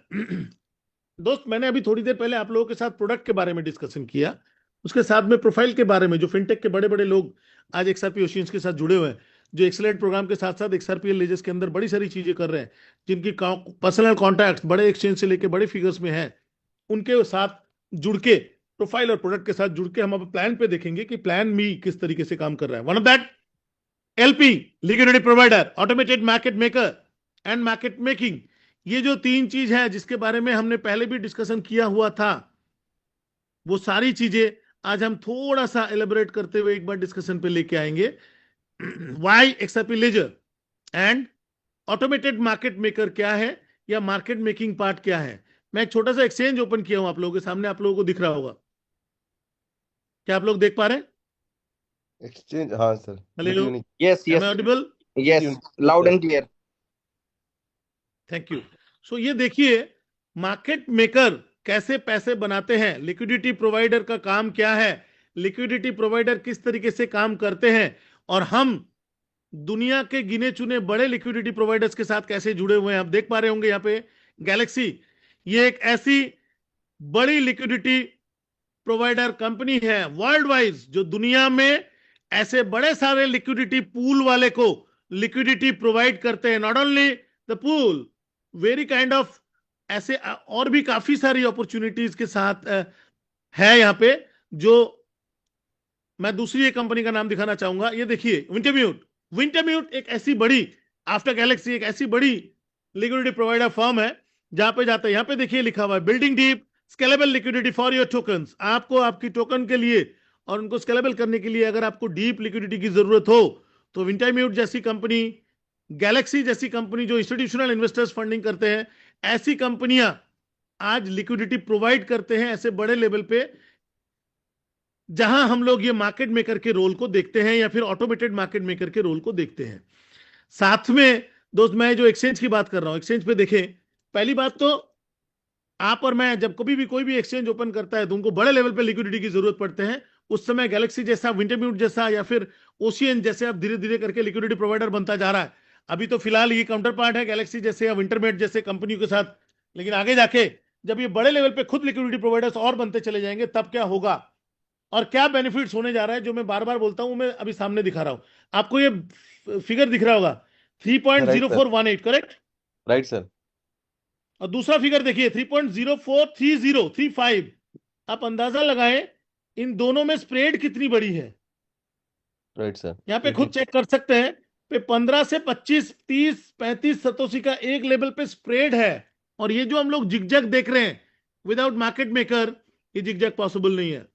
दोस्त, मैंने अभी थोड़ी देर पहले आप लोगों के साथ प्रोडक्ट के बारे में डिस्कशन किया, उसके साथ में प्रोफाइल के बारे में, जो फिनटेक के बड़े बड़े लोग आज XRP ओशियंस के साथ जुड़े हुए हैं, जो एक्सेलेंट प्रोग्राम के साथ साथ XRP लेजर्स के अंदर बड़ी सारी चीजें कर रहे हैं, जिनकी पर्सनल कॉन्टैक्ट बड़े एक्सचेंज से लेके बड़े फिगर्स में है, उनके साथ जुड़ के, प्रोफाइल और प्रोडक्ट के साथ जुड़ के हम अब प्लान पे देखेंगे कि प्लान मी किस तरीके से काम कर रहा है। One of that LP, liquidity provider, automated market maker and market making. ये जो 3 चीज है जिसके बारे में हमने पहले भी डिस्कशन किया हुआ था, वो सारी चीजें आज हम थोड़ा सा एलेबोरेट करते हुए एक बार डिस्कशन पे लेके आएंगे। Why XRP ledger and automated market maker क्या है, या मार्केट मेकिंग पार्ट क्या है। मैं एक छोटा सा एक्सचेंज ओपन किया हूं आप लोगों के सामने, आप लोगों को दिख रहा होगा, क्या आप लोग देख पा रहे हैं? एक्सचेंज, हाँ sir, hello, yes am yes I audible? Yes, loud and clear. Thank you. So ये देखिए, मार्केट मेकर कैसे पैसे बनाते हैं, लिक्विडिटी प्रोवाइडर का काम क्या है, लिक्विडिटी प्रोवाइडर किस तरीके से काम करते हैं, और हम दुनिया के गिने चुने बड़े लिक्विडिटी प्रोवाइडर्स के साथ कैसे जुड़े हुए हैं। आप देख पा रहे होंगे यहाँ पे गैलेक्सी, ये एक ऐसी बड़ी लिक्विडिटी प्रोवाइडर कंपनी है वर्ल्ड वाइज, जो दुनिया में ऐसे बड़े सारे लिक्विडिटी पूल वाले को लिक्विडिटी प्रोवाइड करते हैं। Not only the pool, very kind of ऐसे और भी काफी सारी अपॉर्चुनिटीज के साथ है यहाँ पे, जो मैं दूसरी एक कंपनी का नाम दिखाना चाहूंगा। ये देखिए विंटरम्यूट। विंटरम्यूट एक ऐसी बड़ी, आफ्टर गैलेक्सी, एक ऐसी बड़ी लिक्विडिटी प्रोवाइडर फर्म है, जहां पे जाते हैं, यहाँ पे देखिए लिखा हुआ है building deep scalable liquidity for your tokens. आपको आपकी टोकन के लिए और उनको स्केलेबल करने के लिए अगर आपको डीप लिक्विडिटी की जरूरत हो, तो विंटरम्यूट जैसी कंपनी, गैलेक्सी जैसी कंपनी जो इंस्टीट्यूशनल इन्वेस्टर्स फंडिंग करते हैं, ऐसी कंपनियां आज लिक्विडिटी प्रोवाइड करते हैं ऐसे बड़े लेवल पे, जहां हम लोग ये मार्केट मेकर के रोल को देखते हैं या फिर ऑटोमेटेड मार्केट मेकर के रोल को देखते हैं। साथ में दोस्त, मैं जो एक्सचेंज की बात कर रहा हूं, एक्सचेंज पे देखें, पहली बात तो आप और मैं जब कभी भी कोई भी एक्सचेंज ओपन करता है तो उनको बड़े लेवल पे लिक्विडिटी की जरूरत पड़ते हैं। उस समय गैलेक्सी जैसा, विंटरम्यूट जैसा या फिर ओशियन जैसे अब धीरे धीरे करके लिक्विडिटी प्रोवाइडर बनता जा रहा है। अभी तो फिलहाल ये काउंटर पार्ट है गैलेक्सी जैसे या विंटरमेट जैसे कंपनियों के साथ, लेकिन आगे जाके जब ये बड़े लेवल पे खुद लिक्विडिटी प्रोवाइडर्स और बनते चले जाएंगे, तब क्या होगा और क्या बेनिफिट्स होने जा रहा है, जो मैं बार बार बोलता हूं, मैं अभी सामने दिखा रहा हूं आपको। ये फिगर दिख रहा होगा 3.0418, करेक्ट? Right sir. और दूसरा फिगर देखिए 3.043035। आप अंदाजा लगाएं इन दोनों में स्प्रेड कितनी बड़ी है। राइट सर, यहाँ पे खुद चेक कर सकते हैं, पे 15 से 25, 30, 35 सतोशी का एक लेवल पे स्प्रेड है। और ये जो हम लोग जिगजैग देख रहे हैं विदाउट मार्केट मेकर, ये जिगजैग पॉसिबल नहीं है।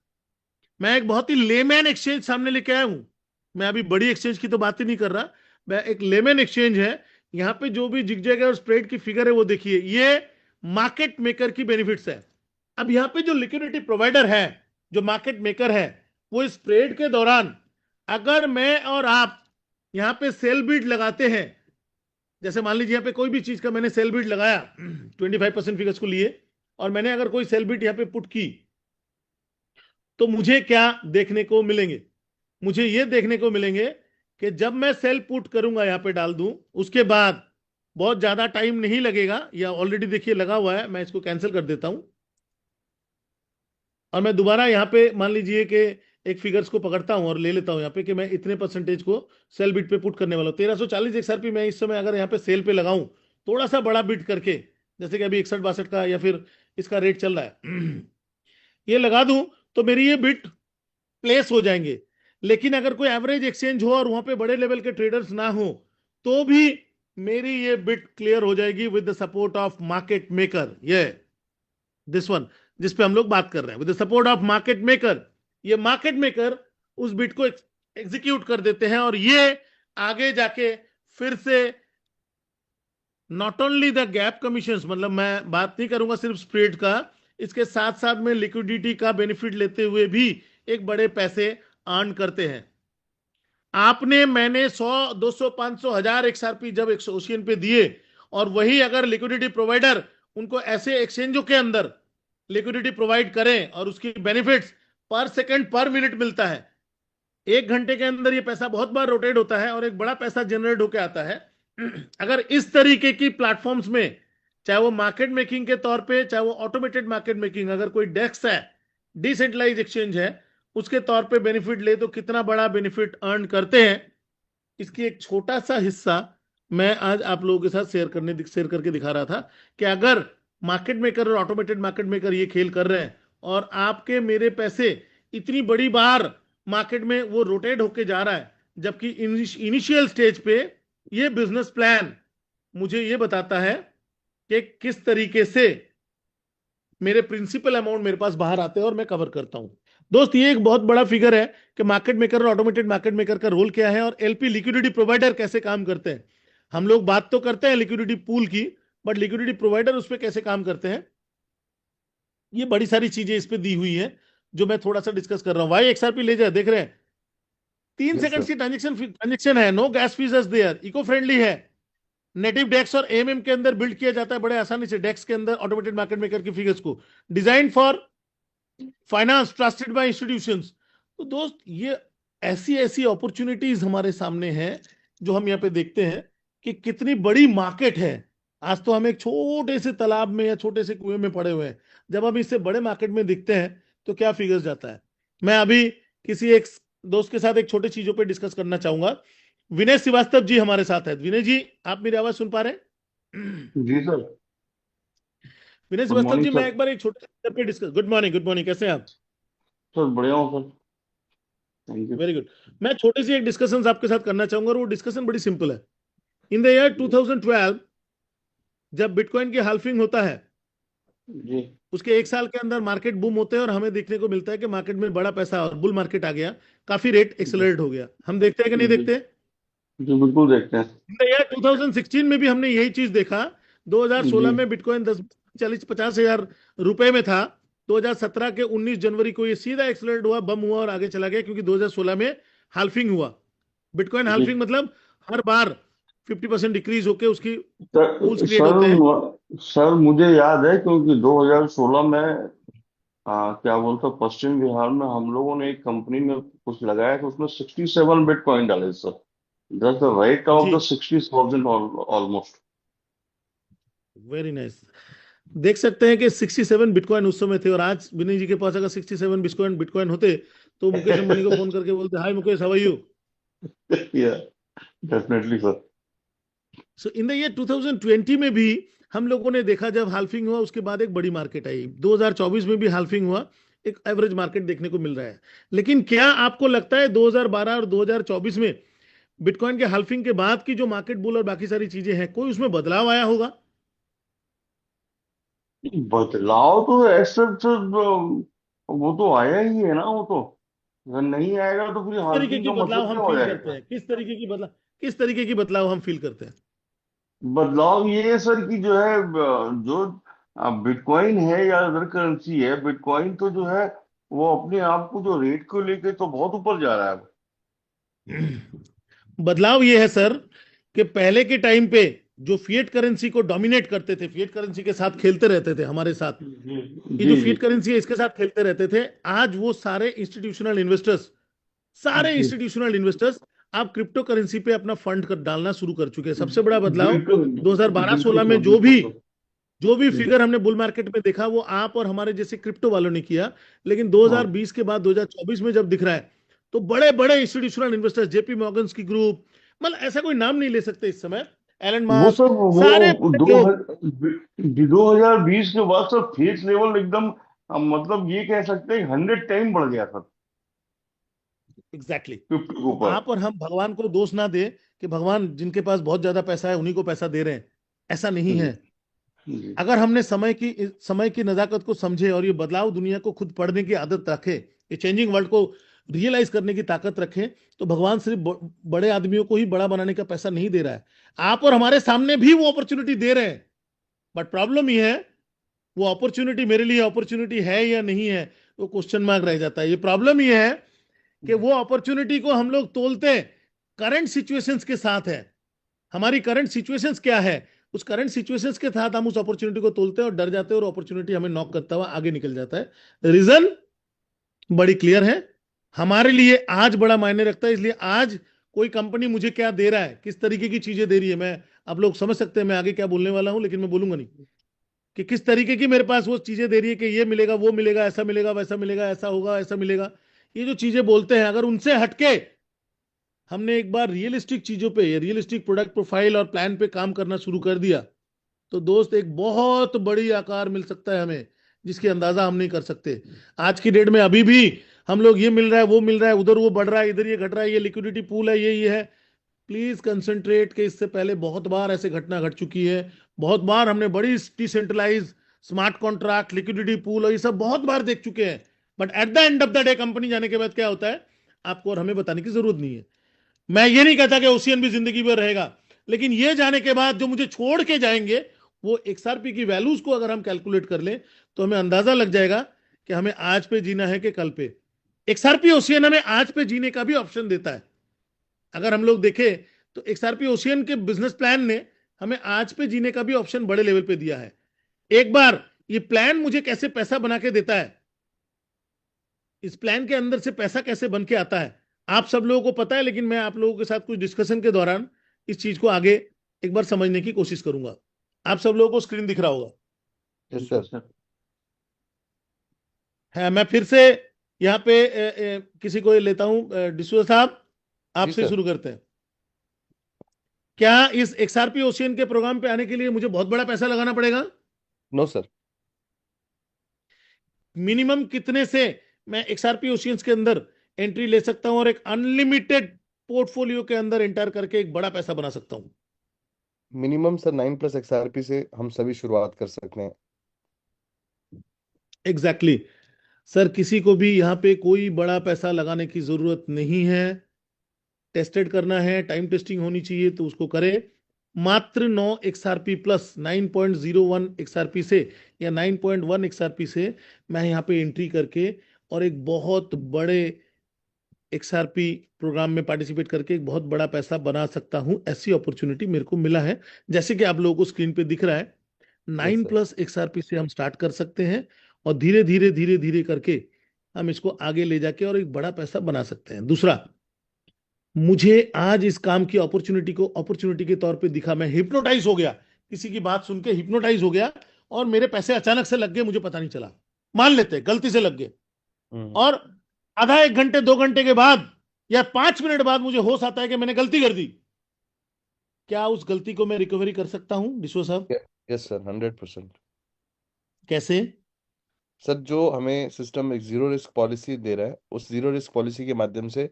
मैं एक बहुत ही लेमैन एक्सचेंज सामने लेके आया हूं। मैं अभी बड़ी एक्सचेंज की तो बात ही नहीं कर रहा, मैं एक लेमैन एक्सचेंज है। यहां पे जो भी जिगजैग है और स्प्रेड की फिगर है वो देखिए, ये मार्केट मेकर की बेनिफिट्स है। अब यहां पे जो लिक्विडिटी प्रोवाइडर है, जो मार्केट मेकर है, वो स्प्रेड के दौरान अगर मैं और आप यहां पे सेल बीट लगाते हैं, जैसे मान लीजिए यहां पे कोई भी चीज का मैंने सेल बीट लगाया 25% फिगर्स को लिए, और मैंने अगर कोई सेल बीट यहां पे पुट की, तो मुझे क्या देखने को मिलेंगे? मुझे ये देखने को मिलेंगे कि जब मैं सेल पुट करूंगा, यहां पे डाल दूं, उसके बाद बहुत ज्यादा टाइम नहीं लगेगा, या ऑलरेडी देखिए लगा हुआ है, मैं इसको कैंसिल कर देता हूं और मैं दोबारा यहां पे मान लीजिए कि एक फिगर्स को पकड़ता हूं और ले लेता हूं यहाँ पे कि मैं इतने परसेंटेज को सेल बिट पे पुट करने वाला हूँ। 1340 XRP मैं इस समय अगर यहाँ पे सेल पे लगाऊं, थोड़ा सा बड़ा बिट करके, जैसे कि अभी 61-62 का या फिर इसका रेट चल रहा है, ये लगा दूं तो मेरी ये बिट प्लेस हो जाएंगे। लेकिन अगर कोई एवरेज एक्सचेंज हो और वहां पे बड़े लेवल के ट्रेडर्स ना हो, तो भी मेरी ये बिट क्लियर हो जाएगी with the support of market maker. ये दिस वन जिस पे हम लोग बात कर रहे हैं, with the support of market maker, ये मार्केट मेकर उस बिट को एग्जीक्यूट कर देते हैं और ये आगे जाके फिर से not only the gap commission, मतलब मैं बात नहीं करूंगा सिर्फ स्प्रेड का, इसके साथ साथ में लिक्विडिटी का बेनिफिट लेते हुए भी एक बड़े पैसे अर्न करते हैं। आपने मैंने 100 200 500 1000 XRP जब ओशियन पे दिए, और वही अगर लिक्विडिटी प्रोवाइडर उनको ऐसे एक्सचेंजों के अंदर लिक्विडिटी प्रोवाइड करें और उसकी बेनिफिट्स पर सेकंड पर मिनट मिलता है, 1 घंटे के अंदर ये पैसा बहुत बार रोटेट होता है और एक बड़ा पैसा जनरेट होकर आता है। अगर इस तरीके की प्लेटफॉर्म्स में, चाहे वो मार्केट मेकिंग के तौर पे, चाहे वो ऑटोमेटेड मार्केट मेकिंग, अगर कोई डेस्क है, डिसेंट्रलाइज एक्सचेंज है, उसके तौर पे बेनिफिट ले तो कितना बड़ा बेनिफिट अर्न करते हैं, इसकी एक छोटा सा हिस्सा मैं आज आप लोगों के साथ शेयर करके दिखा रहा था कि अगर मार्केट मेकर और ऑटोमेटेड मार्केट मेकर ये खेल कर रहे हैं और आपके मेरे पैसे इतनी बड़ी बार मार्केट में वो रोटेट होके जा रहा है, जबकि इनिशियल स्टेज पे ये बिजनेस प्लान मुझे ये बताता है कि किस तरीके से मेरे प्रिंसिपल अमाउंट मेरे पास बाहर आते हैं और मैं कवर करता हूं। दोस्त, ये एक बहुत बड़ा फिगर है कि मार्केट मेकर और ऑटोमेटेड मार्केट मेकर का रोल क्या है और एलपी लिक्विडिटी प्रोवाइडर कैसे काम करते हैं। हम लोग बात तो करते हैं लिक्विडिटी पूल की, बट लिक्विडिटी प्रोवाइडर उस पर कैसे काम करते हैं, ये बड़ी सारी चीजें इस पे दी हुई है जो मैं थोड़ा सा डिस्कस कर रहा हूं। वाई XRP ले जाए, देख रहे हैं 3 सेकंड की ट्रांजेक्शन है, no gas fees there, eco friendly है, नेटिव डेक्स और एएमएम के अंदर बिल्ड किया जाता है बड़े आसानी से, डेक्स के अंदर ऑटोमेटेड मार्केट मेकर की फिगर्स को, design for finance, trusted bye institutions. तो दोस्त, ये ऐसी ऐसी अपॉर्चुनिटीज हमारे सामने हैं जो हम यहाँ पे देखते हैं कि कितनी बड़ी मार्केट है। आज तो हम एक छोटे से तालाब में या छोटे से कुएं में पड़े हुए हैं, जब हम इससे बड़े मार्केट में दिखते हैं तो क्या फिगर्स जाता है। मैं अभी किसी एक दोस्त के साथ एक छोटी चीजों पे डिस्कस करना चाहूंगा। विनय श्रीवास्तव जी हमारे साथ है। विनय जी, आप मेरी आवाज सुन पा रहे हैं? जी सर। विनय गुड श्रीवास्तव जी, मॉर्निंग मैं सर। एक बार एक छोटे स्तर पे discuss, good morning, good morning, कैसे हैं आप? सर बढ़िया हूँ sir, thank you. Very good. मैं छोटी सी एक डिस्कशन आपके साथ करना चाहूंगा और वो डिस्कशन बड़ी सिंपल है। इन द ईयर 2012 जब बिटकॉइन की हाल्फिंग होता है, जी उसके 1 साल के अंदर मार्केट बूम होते हैं और हमें देखने को मिलता है कि मार्केट में बड़ा पैसा और बुल मार्केट आ गया, काफी रेट एक्सेलरेट हो गया। हम देखते हैं कि नहीं जी देखते? जी बिल्कुल देखते हैं। इन द ईयर 2016 में भी हमने यही चीज देखा। 2016 जी में बिटकॉइन 40-50 हजार रुपए में था। 2017 के 19 जनवरी को ये सीधा एक्सेलरेट हुआ, बम हुआ और आगे चला गया, क्योंकि 2016 में हाल्फिंग हुआ। बिटकॉइन जी हाल्फिंग मतलब हर बार 50% डिक्रीज होके उसकी सर पूल्स क्रिएट होते हैं। सर मुझे याद है क्योंकि 2016 में क्या बोलते हैं, पश्चिम बिहार में हम लोगों ने एक कंपनी में कुछ लगाया कि उसमें 67 बिटकॉइन डाले sir, that's the rate of जी, द 60,000 ऑलमोस्ट। Very nice. देख सकते हैं कि 67 बिटकॉइन उस समय थे, और आज विनय जी के पास अगर 67 बिटकॉइन बिटकॉइन होते तो मुकेश अंबानी को फोन करके बोलते, हाय मुकेश, हाउ आर यू? या definitely sir. So in the year 2020 में भी हम लोगों ने देखा, जब हाल्फिंग हुआ उसके बाद एक बड़ी मार्केट आई। 2024 में भी हाल्फिंग हुआ, एक एवरेज मार्केट देखने को मिल रहा है। लेकिन क्या आपको लगता है 2012 और 2024 में बिटकॉइन के हाल्फिंग के बाद की जो मार्केट बुल और बाकी सारी चीजें हैं, कोई उसमें बदलाव आया होगा? बदलाव तो ऐसे तो वो तो आया ही है ना, वो तो अगर नहीं आएगा तो फिर किस तरीके हाल्फिंग की का बदलाव मतलब हम क्या हो फील करते जाएगा। हैं? किस तरीके की बदलाव हम फील करते हैं? बदलाव ये है सर कि जो है जो बिटकॉइन है या अदर करेंसी है, बिटकॉइन तो जो है वो अपने आप को जो रेट को लेके तो बहुत ऊपर जा रहा है। बदलाव ये है सर कि पहले के टाइम पे जो फिएट करेंसी को डोमिनेट करते थे, फिएट करेंसी के साथ खेलते रहते थे हमारे साथ, जी ये जो जी फिएट करेंसी है इसके साथ खेलते रहते थे, आज वो सारे जी इंस्टीट्यूशनल इन्वेस्टर्स आप क्रिप्टो करेंसी पे अपना फंड कर डालना शुरू कर चुके हैं। सबसे बड़ा बदलाव बिल्कुल 2012-16 बिल्कुल में सर, जो बिल्कुल भी सर। जो भी फिगर हमने बुल मार्केट में देखा वो आप और हमारे जैसे क्रिप्टो वालों ने किया, लेकिन 2020 के बाद 2024 में जब दिख रहा है तो बड़े बड़े इंस्टीट्यूशनल इन्वेस्टर्स, जेपी मॉर्गन्स की ग्रुप, मतलब ऐसा कोई नाम नहीं ले सकते इस समय, एलन वो मास्क, सब सारे वो बड़े दो लोग। 2020 के बाद सब फेस लेवल एकदम, मतलब ये कह सकते हैं 100 टाइम बढ़ गया सर एग्जैक्टली। क्रिप्टो के तो ऊपर। आप और हम भगवान को दोष ना दे कि भगवान जिनके पास बहुत ज्यादा पैसा है उन्हीं को पैसा दे रहे हैं, ऐसा नहीं जी है। जी अगर हमने समय की नजाकत को समझे और ये बदलाव दुनिया को खुद पढ़ने की आदत रखे, ये चेंजिंग वर्ल्ड को रियलाइज करने की ताकत रखें, तो भगवान सिर्फ बड़े आदमियों को ही बड़ा बनाने का पैसा नहीं दे रहा है, आप और हमारे सामने भी वो अपॉर्चुनिटी दे रहे हैं। बट प्रॉब्लम ये है, वो अपॉर्चुनिटी मेरे लिए अपॉर्चुनिटी है या नहीं है, वो क्वेश्चन मार्क रह जाता है। ये प्रॉब्लम ये है कि वो अपॉर्चुनिटी को हम लोग तोलते करंट सिचुएशंस के साथ है। हमारी करंट सिचुएशंस क्या है, उस करंट सिचुएशंस के साथ हम उस अपॉर्चुनिटी को तोलते हैं और डर जाते हैं, और अपॉर्चुनिटी हमें नॉक करता हुआ आगे निकल जाता है। रीजन बड़ी क्लियर है, हमारे लिए आज बड़ा मायने रखता है। इसलिए आज कोई कंपनी मुझे क्या दे रहा है, किस तरीके की चीजें दे रही है, मैं, आप लोग समझ सकते हैं मैं आगे क्या बोलने वाला हूं, लेकिन मैं बोलूंगा नहीं कि किस तरीके की मेरे पास वो चीजें दे रही है कि ये मिलेगा, वो मिलेगा, ऐसा मिलेगा, वैसा मिलेगा, ऐसा होगा, ऐसा मिलेगा। ये जो चीजें बोलते हैं, अगर उनसे हटके हमने एक बार रियलिस्टिक चीजों पे, रियलिस्टिक प्रोडक्ट प्रोफाइल और प्लान पे काम करना शुरू कर दिया, तो दोस्त एक बहुत बड़ी आकार मिल सकता है हमें, जिसकी अंदाजा हम नहीं कर सकते। आज की डेट में अभी भी हम लोग, ये मिल रहा है, वो मिल रहा है, उधर वो बढ़ रहा है, इधर ये घट रहा है, ये लिक्विडिटी पूल है, ये है। प्लीज कंसंट्रेट के इससे पहले बहुत बार ऐसे घटना घट चुकी है, बहुत बार हमने बड़ी decentralize smart contract, liquidity pool और ये सब बहुत बार देख चुके हैं। But at the end of the day company जाने के बाद क्या होता है, आपको और हमें बताने की जरूरत नहीं है। मैं ये नहीं कहता कि ओशियन भी जिंदगी भर रहेगा, लेकिन ये जाने के बाद जो मुझे छोड़ के जाएंगे, वो एक्सआरपी की वैल्यूज को अगर हम कैलकुलेट कर लें तो हमें अंदाजा लग जाएगा कि हमें आज पे जीना है कि कल पे। एक्सआरपी ओशियन हमें आज पे जीने का भी ऑप्शन देता है। अगर हम लोग देखें तो एक्सआरपी ओशियन के बिजनेस प्लान ने हमें आज पे जीने का भी ऑप्शन बड़े लेवल पे दिया है। एक बार ये प्लान मुझे कैसे पैसा बना के देता है, इस प्लान के अंदर से पैसा कैसे बन के आता है, आप सब लोगों को पता है, लेकिन मैं आप लोगों के साथ कुछ डिस्कशन के दौरान इस चीज को आगे एक बार समझने की कोशिश करूंगा। आप सब लोगों को स्क्रीन दिख रहा होगा यस बिल्कुल सर। सर। है? मैं फिर से यहाँ पे किसी को लेता हूं, डिसूजा साहब, जी आपसे सर। शुरू करते हैं। क्या इस एक्सआरपी ओशियन के प्रोग्राम पे आने के लिए मुझे बहुत बड़ा पैसा लगाना पड़ेगा? No sir. मिनिमम कितने से मैं एक्सआरपी ओशियंस के अंदर एंट्री ले सकता हूं और एक अनलिमिटेड पोर्टफोलियो के अंदर एंटर करके एक बड़ा पैसा बना सकता हूं? मिनिमम सर 9+ XRP से हम सभी शुरुआत कर सकते हैं। एग्जैक्टली सर, किसी को भी यहाँ पे कोई बड़ा पैसा लगाने की जरूरत नहीं है। टेस्टेड करना है, टाइम टेस्टिंग होनी चाहिए तो उसको करे। मात्र 9 XRP प्लस 9.01 XRP से या 9.1 XRP से मैं यहाँ पे एंट्री करके और एक बहुत बड़े एक्सआरपी प्रोग्राम में पार्टिसिपेट करके एक बहुत बड़ा पैसा बना सकता हूं। ऐसी अपॉर्चुनिटी मेरे को मिला है, जैसे कि आप लोगों को स्क्रीन पे दिख रहा है। Yes nine sir. Plus XRP से हम स्टार्ट कर सकते हैं और धीरे धीरे धीरे धीरे करके हम इसको आगे ले जाके और एक बड़ा पैसा बना सकते हैं। दूसरा, मुझे आज इस काम की अपॉर्चुनिटी को अपॉर्चुनिटी के तौर पे दिखा, मैं हिप्नोटाइज हो गया, किसी की बात सुन के हिप्नोटाइज हो गया और मेरे पैसे अचानक से लग गए, मुझे पता नहीं चला। मान लेते गलती से लग गए, और आधा 1 घंटे 2 घंटे के बाद या 5 मिनट बाद मुझे होश आता है कि मैंने गलती कर दी। क्या उस गलती को मैं रिकवरी कर सकता हूं डिशो साहब? Yes sir, 100%। कैसे? सर, जो हमें सिस्टम एक जीरो रिस्क पॉलिसी दे रहा है, उस जीरो रिस्क पॉलिसी के माध्यम से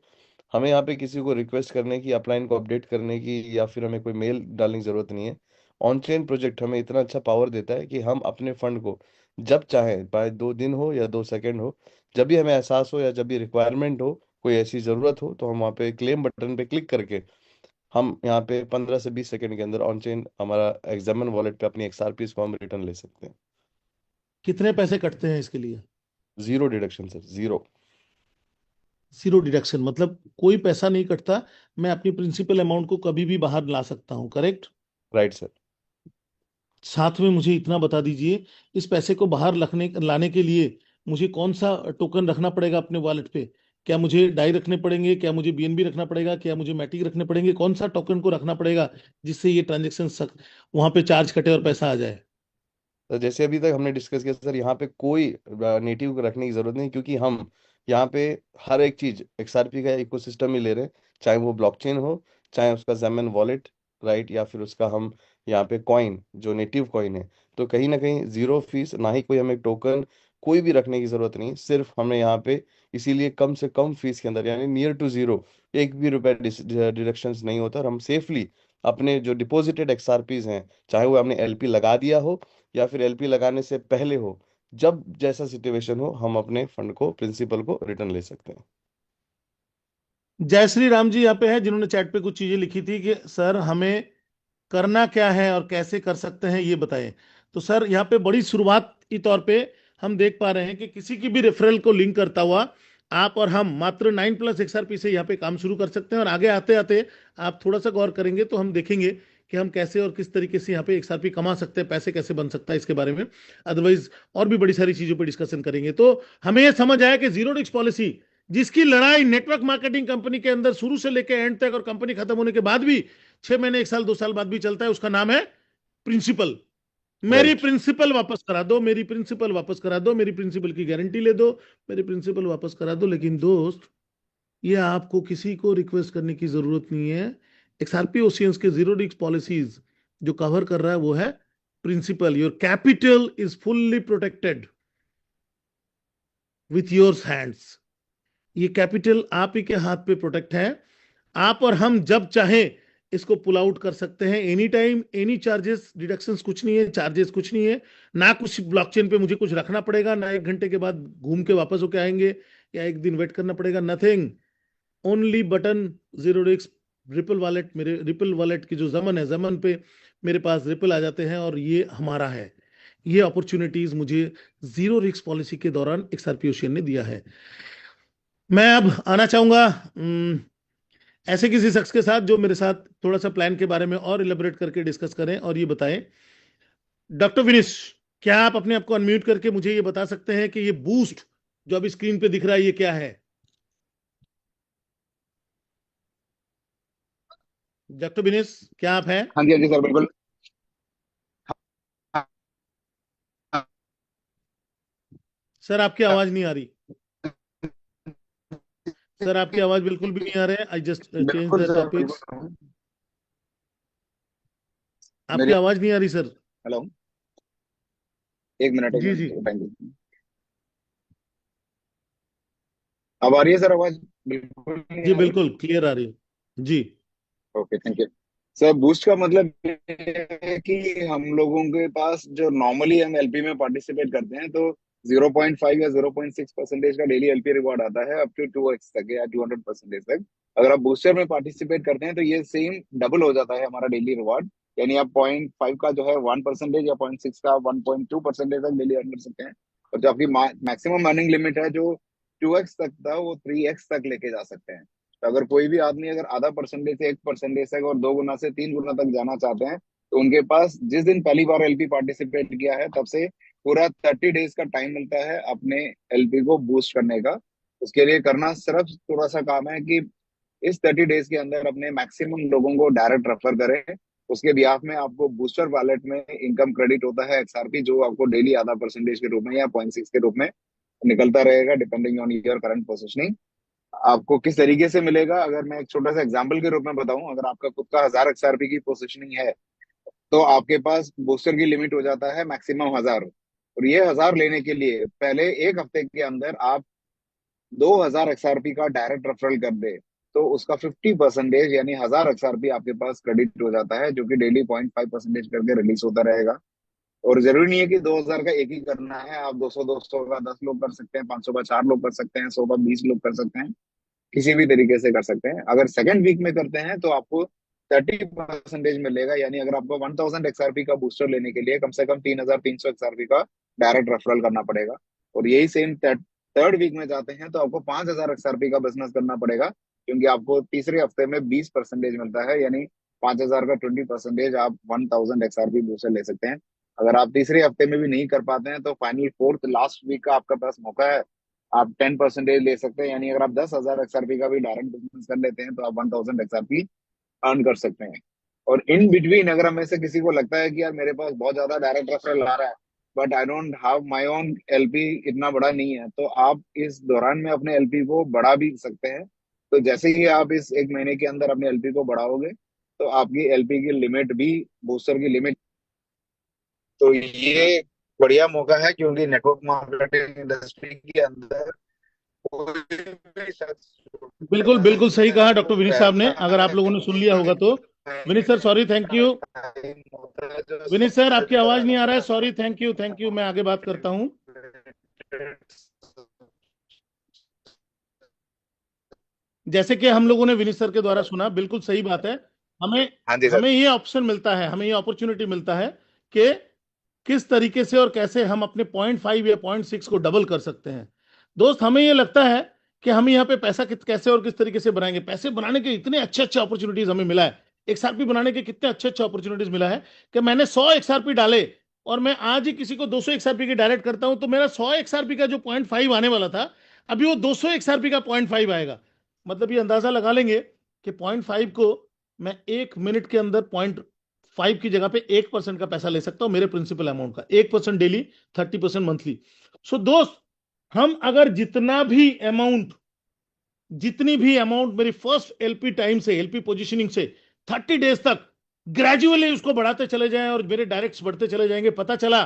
हमें यहाँ पे किसी को रिक्वेस्ट करने की, अपलाइन को अपडेट करने की, या फिर हमें कोई मेल डालने की जरूरत नहीं है। ऑन चेन प्रोजेक्ट हमें इतना अच्छा पावर देता है कि हम अपने फंड को जब चाहें, चाहे 2 दिन हो या 2 सेकंड हो, जब भी हमें एहसास हो या जब भी रिक्वायरमेंट हो, कोई ऐसी ज़रूरत हो, तो हम वहाँ पे क्लेम बटन पे क्लिक करके हम यहाँ पे 15 से 20 सेकंड के अंदर ऑन चेन हमारा एग्जामिन वॉलेट पे अपनी XRPs को हम रिटर्न ले सकते हैं। कितने पैसे कटते हैं इसके लिए? Zero deduction sir, zero. Zero deduction मतलब कोई पैसा नहीं कटता, मैं अपनी प्रिंसिपल अमाउंट को कभी भी बाहर ला सकता हूं, करेक्ट? Right sir. साथ में मुझे इतना बता दीजिए, इस पैसे को बाहर लाने के लिए मुझे कौन सा टोकन रखना पड़ेगा अपने वॉलेट पे? क्या मुझे डाई रखने पड़ेंगे, क्या मुझे बीएनबी रखना पड़ेगा, क्या मुझे मैटिक रखने पड़ेंगे? कौन सा टोकन को रखना पड़ेगा जिससे ये ट्रांजेक्शन वहां पे चार्ज कटे और पैसा आ जाए? तो जैसे अभी तक हमने डिस्कस किया सर, यहाँ पे कोई नेटिव रखने की जरूरत नहीं, क्योंकि हम यहाँ पे हर एक चीज XRP का इकोसिस्टम ही ले रहे हैं, चाहे वो ब्लॉकचेन हो, चाहे उसका जेमन वॉलेट, राइट, या फिर उसका हम यहाँ पे कॉइन जो नेटिव कॉइन है। तो कहीं ना कहीं जीरो फीस, ना ही कोई हमें टोकन कोई भी रखने की जरूरत नहीं, सिर्फ हमने यहाँ पे इसीलिए कम से कम फीस के अंदर, यानी नियर टू जीरो, एक भी रुपया डिडक्शंस नहीं होता, और हम सेफली अपने जो डिपॉजिटेड XRPs हैं, चाहे वो हमने LP लगा दिया हो या फिर LP लगाने से पहले हो, जब जैसा सिचुएशन हो, हम अपने फंड को, प्रिंसिपल को रिटर्न ले सकते हैं। जय श्री राम जी यहाँ पे है, जिन्होंने चैट पे कुछ चीजें लिखी थी कि सर हमें करना क्या है और कैसे कर सकते हैं ये बताएं। तो सर यहाँ पे बड़ी शुरुआती तौर पे हम देख पा रहे हैं कि किसी की भी रेफरल को लिंक करता हुआ आप और हम मात्र 9+ XRP से यहाँ पे काम शुरू कर सकते हैं। और आगे आते आते आप थोड़ा सा गौर करेंगे तो हम देखेंगे कि हम कैसे और किस तरीके से यहाँ पे XRP कमा सकते हैं, पैसे कैसे बन सकता है इसके बारे में। अदरवाइज और भी बड़ी सारी चीजों पर डिस्कशन करेंगे। तो हमें यह समझ आया कि जीरो रिस्क पॉलिसी, जिसकी लड़ाई नेटवर्क मार्केटिंग कंपनी के अंदर शुरू से लेकर एंड तक और कंपनी खत्म होने के बाद भी 6 महीने, 1 साल, 2 साल बाद भी चलता है, उसका नाम है प्रिंसिपल। मेरी राइट। प्रिंसिपल वापस करा दो, मेरी प्रिंसिपल वापस करा दो, मेरी प्रिंसिपल की गारंटी ले दो, मेरी प्रिंसिपल वापस करा दो। लेकिन दोस्त, ये आपको किसी को रिक्वेस्ट करने की जरूरत नहीं है। XRP ओशियंस के जीरो रिस्क पॉलिसीज जो कवर कर रहा है वो है principal. Your capital is fully protected with your hands. ये कैपिटल आप ही के हाथ पे प्रोटेक्ट है। आप और हम जब चाहें इसको पुल आउट कर सकते हैं, any time, any charges, deductions कुछ नहीं है, चार्जेस कुछ नहीं है, ना कुछ ब्लॉकचेन पे मुझे कुछ रखना पड़ेगा, ना 1 घंटे के बाद घूम के वापस होके आएंगे या 1 दिन वेट करना पड़ेगा, nothing. Only button, zero risk, ripple wallet, मेरे रिपल वॉलेट की जो जमन है, जमन पे मेरे पास रिपल आ जाते हैं और ये हमारा है। ये अपॉर्चुनिटीज मुझे जीरो रिस्क पॉलिसी के दौरान XRP ओशियन ने दिया है। मैं अब आना चाहूंगा ऐसे किसी शख्स के साथ जो मेरे साथ थोड़ा सा प्लान के बारे में और इलेबोरेट करके डिस्कस करें और ये बताएं। डॉक्टर विनिश, क्या आप अपने आप को अनम्यूट करके मुझे ये बता सकते हैं कि ये बूस्ट जो अभी स्क्रीन पे दिख रहा है ये क्या है? डॉक्टर विनिश, क्या आप हैं? हाँ जी सर, बिल्कुल। सर आपकी आवाज नहीं आ रही। सर आपकी आवाज बिल्कुल भी नहीं आ रही है। आई जस्ट चेंज बिल्कुल द सर, टॉपिक्स। बिल्कुल। आपकी मेरी आवाज नहीं आ रही सर। हेलो, एक मिनट, एक जी जी मिनट, थैंक यू। अब आ रही है सर आवाज? बिल्कुल नहीं जी, आ रही। बिल्कुल क्लियर आ रही है जी। Okay, thank you sir. Boost का मतलब ये है कि हम लोगों के पास जो नॉर्मली हम एलपी में पार्टिसिपेट करते हैं, तो 0.5 या 0.6% का डेली एलपी रिवॉर्ड आता है, अप टू 2x तक या 200% तक। अगर आप बूस्टर में पार्टिसिपेट करते हैं तो ये सेम डबल हो जाता है हमारा डेली रिवॉर्ड। यानी आप 0.5 का जो है 1% या 0.6 का 1.2% तक डेली अर्न कर सकते हैं। और जो आपकी मैक्सिमम अर्निंग लिमिट है, जो 2x तक था, वो 3x तक लेके जा सकते हैं। तो अगर कोई भी आदमी अगर आधा परसेंटेज से 1% तक और 2 गुना से 3 गुना तक जाना चाहते हैं, तो उनके पास जिस दिन पहली बार एलपी पार्टिसिपेट किया है तब से पूरा 30 डेज का टाइम मिलता है अपने एलपी को बूस्ट करने का। उसके लिए करना सिर्फ थोड़ा सा काम है कि इस 30 डेज के अंदर अपने मैक्सिमम लोगों को डायरेक्ट रेफर करें। उसके बिहाफ में आपको बूस्टर वॉलेट में इनकम क्रेडिट होता है XRP, जो आपको डेली आधा परसेंटेज के रूप में या 0.6 के रूप में निकलता रहेगा, depending on your current positioning. आपको किस तरीके से मिलेगा, अगर मैं एक छोटा सा एग्जांपल के रूप में बताऊं, अगर आपका खुद का 1000 XRP की पोजिशनिंग है, तो आपके पास बूस्टर की लिमिट हो जाता है मैक्सिमम 1000। और ये 1000 लेने के लिए पहले 1 हफ्ते के अंदर आप 2000 XRP का डायरेक्ट रेफरल कर दे, तो उसका 50% यानी 1000 XRP आपके पास क्रेडिट हो जाता है, जो कि डेली 0.5% करके रिलीज होता रहेगा। और जरूरी नहीं है कि 2000 का एक ही करना है, आप 200 का 10 लोग कर सकते हैं, 500 का 4 लोग कर सकते हैं, 100 का 20 लोग कर सकते हैं, किसी भी तरीके से कर सकते हैं। अगर सेकंड वीक में करते हैं तो आपको 30% मिलेगा। यानी अगर आपको 1000 XRP का बूस्टर लेने के लिए कम से कम 3300 XRP का डायरेक्ट रेफरल करना पड़ेगा। और यही सेम थर्ड वीक में जाते हैं तो आपको 5000 XRP का बिजनेस करना पड़ेगा, क्योंकि आपको तीसरे हफ्ते में 20% मिलता है। यानी 5000 का 20% आप 1000 XRP बूस्टर ले सकते हैं। अगर आप तीसरे हफ्ते में भी नहीं कर पाते हैं तो फाइनल फोर्थ लास्ट वीक का आपका पास मौका है, आप 10% ले सकते हैं। यानी अगर आप 10,000 XRP का भी डायरेक्ट बिजनेस कर लेते हैं तो आप 1000 XRP अर्न कर सकते हैं। और इन बिटवीन अगर हम में से किसी को लगता है कि यार मेरे पास बहुत ज्यादा डायरेक्ट रेफरल आ रहा है, but I don't have my own LP, इतना बड़ा नहीं है, तो आप इस दौरान में अपने एलपी को बढ़ा भी सकते हैं। तो जैसे ही आप इस एक महीने के अंदर अपने एलपी को बढ़ाओगे तो आपकी एलपी की लिमिट भी, बूस्टर की लिमिट, तो ये बढ़िया मौका है, क्योंकि नेटवर्क मार्केटिंग इंडस्ट्री के अंदर कोई भी शख्स बिल्कुल बिल्कुल सही कहा डॉक्टर विनीत साहब ने, ऐसा अगर आप है लोगों ने सुन लिया होगा तो। Vineet sir sorry, thank you. Time होता है जो विनीत सर आपकी सबसे आवाज नहीं आ रहा है, सॉरी, थैंक यू, मैं आगे बात करता हूँ। जैसे कि हम लोगों ने विनीत सर के द्वारा सुना, बिल्कुल सही बात है। हमें हाँ जी सर। हमें ये ऑप्शन मिलता है, हमें ये अपॉर्चुनिटी मिलता है कि किस तरीके से और कैसे हम अपने 0.5 या 0.6 को डबल कर सकते हैं। दोस्त, हमें ये लगता है कि हम यहाँ पे पैसा कैसे और किस तरीके से बनाएंगे। पैसे बनाने के इतने अच्छे अच्छे अपॉर्चुनिटीज हमें मिला है, XRP बनाने के कितने अच्छे अच्छे अपॉर्चुनिटीज मिला है कि मैंने 100 XRP डाले और मैं आज ही किसी को 200 XRP की डायरेक्ट करता हूं, तो मेरा 100 XRP का जो 0.5 आने वाला था, अभी वो 200 XRP का 0.5 आएगा। मतलब ये अंदाजा लगा लेंगे कि 0.5 को मैं 1 मिनट के अंदर 0.5 की जगह पे 1% का पैसा ले सकता हूं, मेरे प्रिंसिपल अमाउंट का 1% डेली, 30% मंथली। सो दोस्त, हम अगर जितनी भी अमाउंट मेरी फर्स्ट एलपी टाइम से, एलपी पोजीशनिंग से 30 डेज तक ग्रेजुअली उसको बढ़ाते चले जाएं और मेरे डायरेक्ट्स बढ़ते चले जाएंगे। पता चला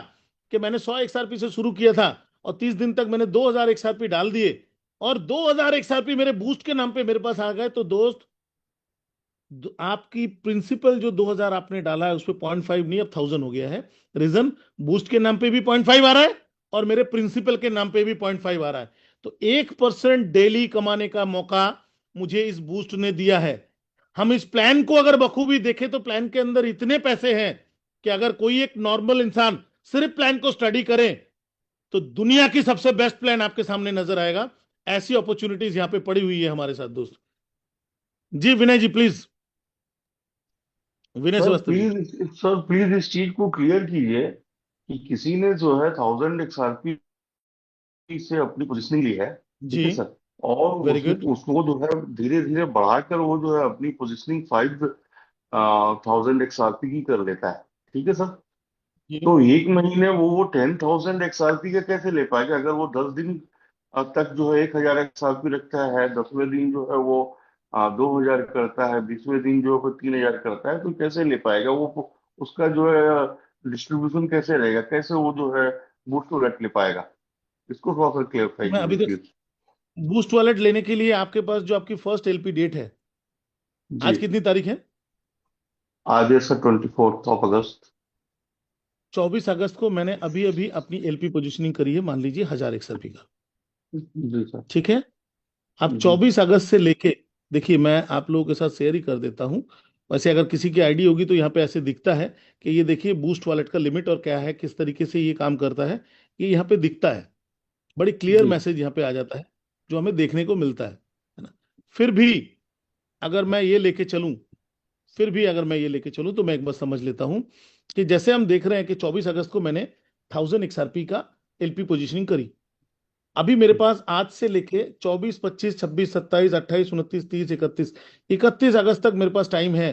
कि मैंने 100 XRP से शुरू किया था और 30 दिन तक मैंने 2000 XRP डाल दिए और 2000 XRP मेरे बूस्ट के नाम पे मेरे पास आ गए, तो दोस्त आपकी प्रिंसिपल जो 2000 आपने डाला है उस पर 0.5 नहीं, अब 1000 हो गया है। रीजन, बूस्ट के नाम पे भी 0.5 आ रहा है और मेरे प्रिंसिपल के नाम पे भी 0.5 आ रहा है। तो 1% डेली कमाने का मौका मुझे इस बूस्ट ने दिया है। हम इस प्लान को अगर बखूबी देखें तो प्लान के अंदर इतने पैसे हैं कि अगर कोई एक नॉर्मल इंसान सिर्फ प्लान को स्टडी करे तो दुनिया की सबसे बेस्ट प्लान आपके सामने नजर आएगा। ऐसी अपॉर्चुनिटीज यहां पे पड़ी हुई है हमारे साथ दोस्त। जी Vinay ji please, Vinay Shrivastava ji. Sir please इस चीज को क्लियर कीजिए कि किसी ने जो है 1000 XRP से अपनी पोजीशनिंग ली है, ठीक जी, है सर, और वेरी उसने गुड। उसको जो है धीरे धीरे बढ़ाकर वो जो है अपनी पोजीशनिंग 5000 XRP की कर लेता है, ठीक है सर। जी, तो एक महीने वो 10,000 XRP का कैसे ले पाएगा अगर वो 10 दिन तक जो है 1000 XRP रखता है, 10वें दिन जो है वो 2000 करता है, 20वें दिन जो है वो 3000 करता है, तो कैसे ले पाएगा वो? उसका जो है डिस्ट्रीब्यूशन कैसे रहेगा, कैसे वो जो है बूस्ट को रख ले पाएगा? इसको थोड़ा सा क्लेरिफाई मैं कीजिए अभी तो प्लीज। बूस्ट वॉलेट लेने के लिए आपके पास जो आपकी फर्स्ट एलपी डेट है, जी, आज कितनी तारीख है? आज है सर 24 अगस्त। 24 अगस्त को मैंने अभी अभी अपनी एलपी पोजीशनिंग करी है, मान लीजिए 1000 XRP का। जी सर। ठीक है, अब जी 24 अगस्त से लेके, देखिए मैं आप लोगों के साथ शेयर ही कर देता हूं। वैसे अगर किसी की आईडी होगी तो यहाँ पे ऐसे दिखता है कि ये देखिए बूस्ट वॉलेट का लिमिट और क्या है, किस तरीके से ये काम करता है, ये यहाँ पे दिखता है। बड़ी क्लियर जी मैसेज यहाँ पे आ जाता है जो हमें देखने को मिलता है ना। फिर भी अगर मैं ये लेके चलूं फिर भी अगर मैं ये लेके चलूं तो मैं एक बार समझ लेता हूं कि जैसे हम देख रहे हैं कि 24 अगस्त को मैंने 1000 XRP का एलपी पोजीशनिंग करी। अभी मेरे पास आज से लेके 24, 25, 26, 27, 28, 29, 30, 31 अगस्त तक मेरे पास टाइम है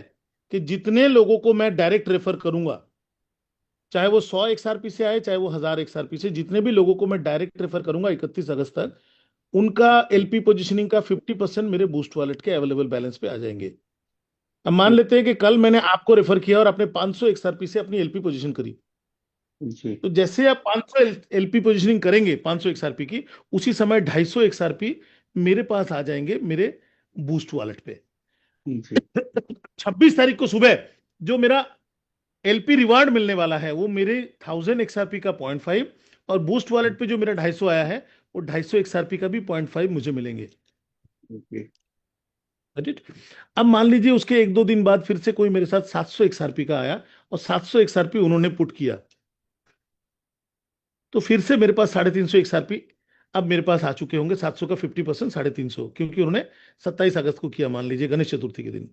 कि जितने लोगों को मैं डायरेक्ट रेफर करूंगा, चाहे वो 100 XRP से आए चाहे वो 1000 XRP से, जितने भी लोगों को मैं डायरेक्ट रेफर करूंगा 31 अगस्त तक, उनका एलपी पोजीशनिंग का 50% मेरे बूस्ट वॉलेट के अवेलेबल बैलेंस पे आ जाएंगे। अब मान लेते हैं कि कल मैंने आपको रेफर किया और आपने 500 XRP से अपनी एलपी पोजीशन करी, जी तो जैसे आप 500 एलपी पोजीशनिंग करेंगे 500 XRP की, उसी समय 250 XRP मेरे पास आ जाएंगे मेरे बूस्ट वॉलेट पे। जी 26 तारीख को सुबह जो मेरा एलपी रिवार्ड मिलने वाला है वो मेरे 1000 XRP का 0.5, और बूस्ट वॉलेट पे जो मेरा 250 आया है वो 250 XRP का भी 0.5 मुझे मिलेंगे। जी Got it? अब मान लीजिए उसके 1-2 दिन बाद फिर से कोई मेरे साथ 700 XRP का आया और 700 XRP उन्होंने पुट किया, तो फिर से मेरे पास 350 XRP अब मेरे पास आ चुके होंगे। 700 का 50% 350, क्योंकि उन्होंने 27 अगस्त को किया, मान लीजिए गणेश चतुर्थी के दिन।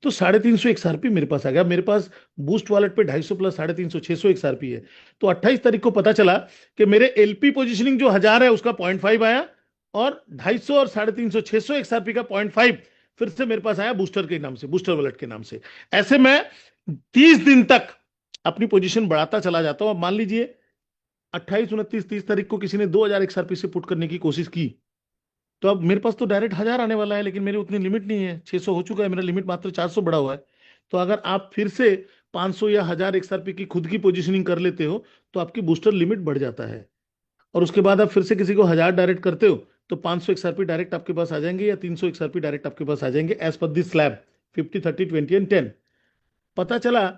तो 350 XRP मेरे पास आ गया। मेरे पास बूस्ट वॉलेट पे 250 प्लस 350 600 XRP है। तो 28 तारीख को पता चला कि मेरे एलपी पोजीशनिंग जो 1000 है उसका 0.5 आया और 250 और 350 600 XRP का 0.5 फिर से मेरे पास आया बूस्टर के नाम से, बूस्टर वॉलेट के नाम से। ऐसे मैं 30 दिन तक अपनी पोजीशन बढ़ाता चला जाता हूं। अब मान लीजिए 28, 29, 30 तारीख को किसी ने 2000 XRP से पुट करने की कोशिश की, तो अब मेरे पास तो डायरेक्ट 1000 आने वाला है, लेकिन मेरी उतनी लिमिट नहीं है, 600 हो चुका है, मेरा लिमिट मात्र 400 बढ़ा हुआ है। तो अगर आप फिर से 500 या 1000 XRP की खुद की पोजीशनिंग कर लेते हो तो आपकी बूस्टर लिमिट बढ़ जाता है, और उसके बाद आप फिर से किसी को 1000 डायरेक्ट करते हो तो 500 XRP डायरेक्ट आपके पास आ जाएंगे, या 300 XRP डायरेक्ट आपके पास आ जाएंगे, as per this slab 50, 30, 20 and 10। पता चला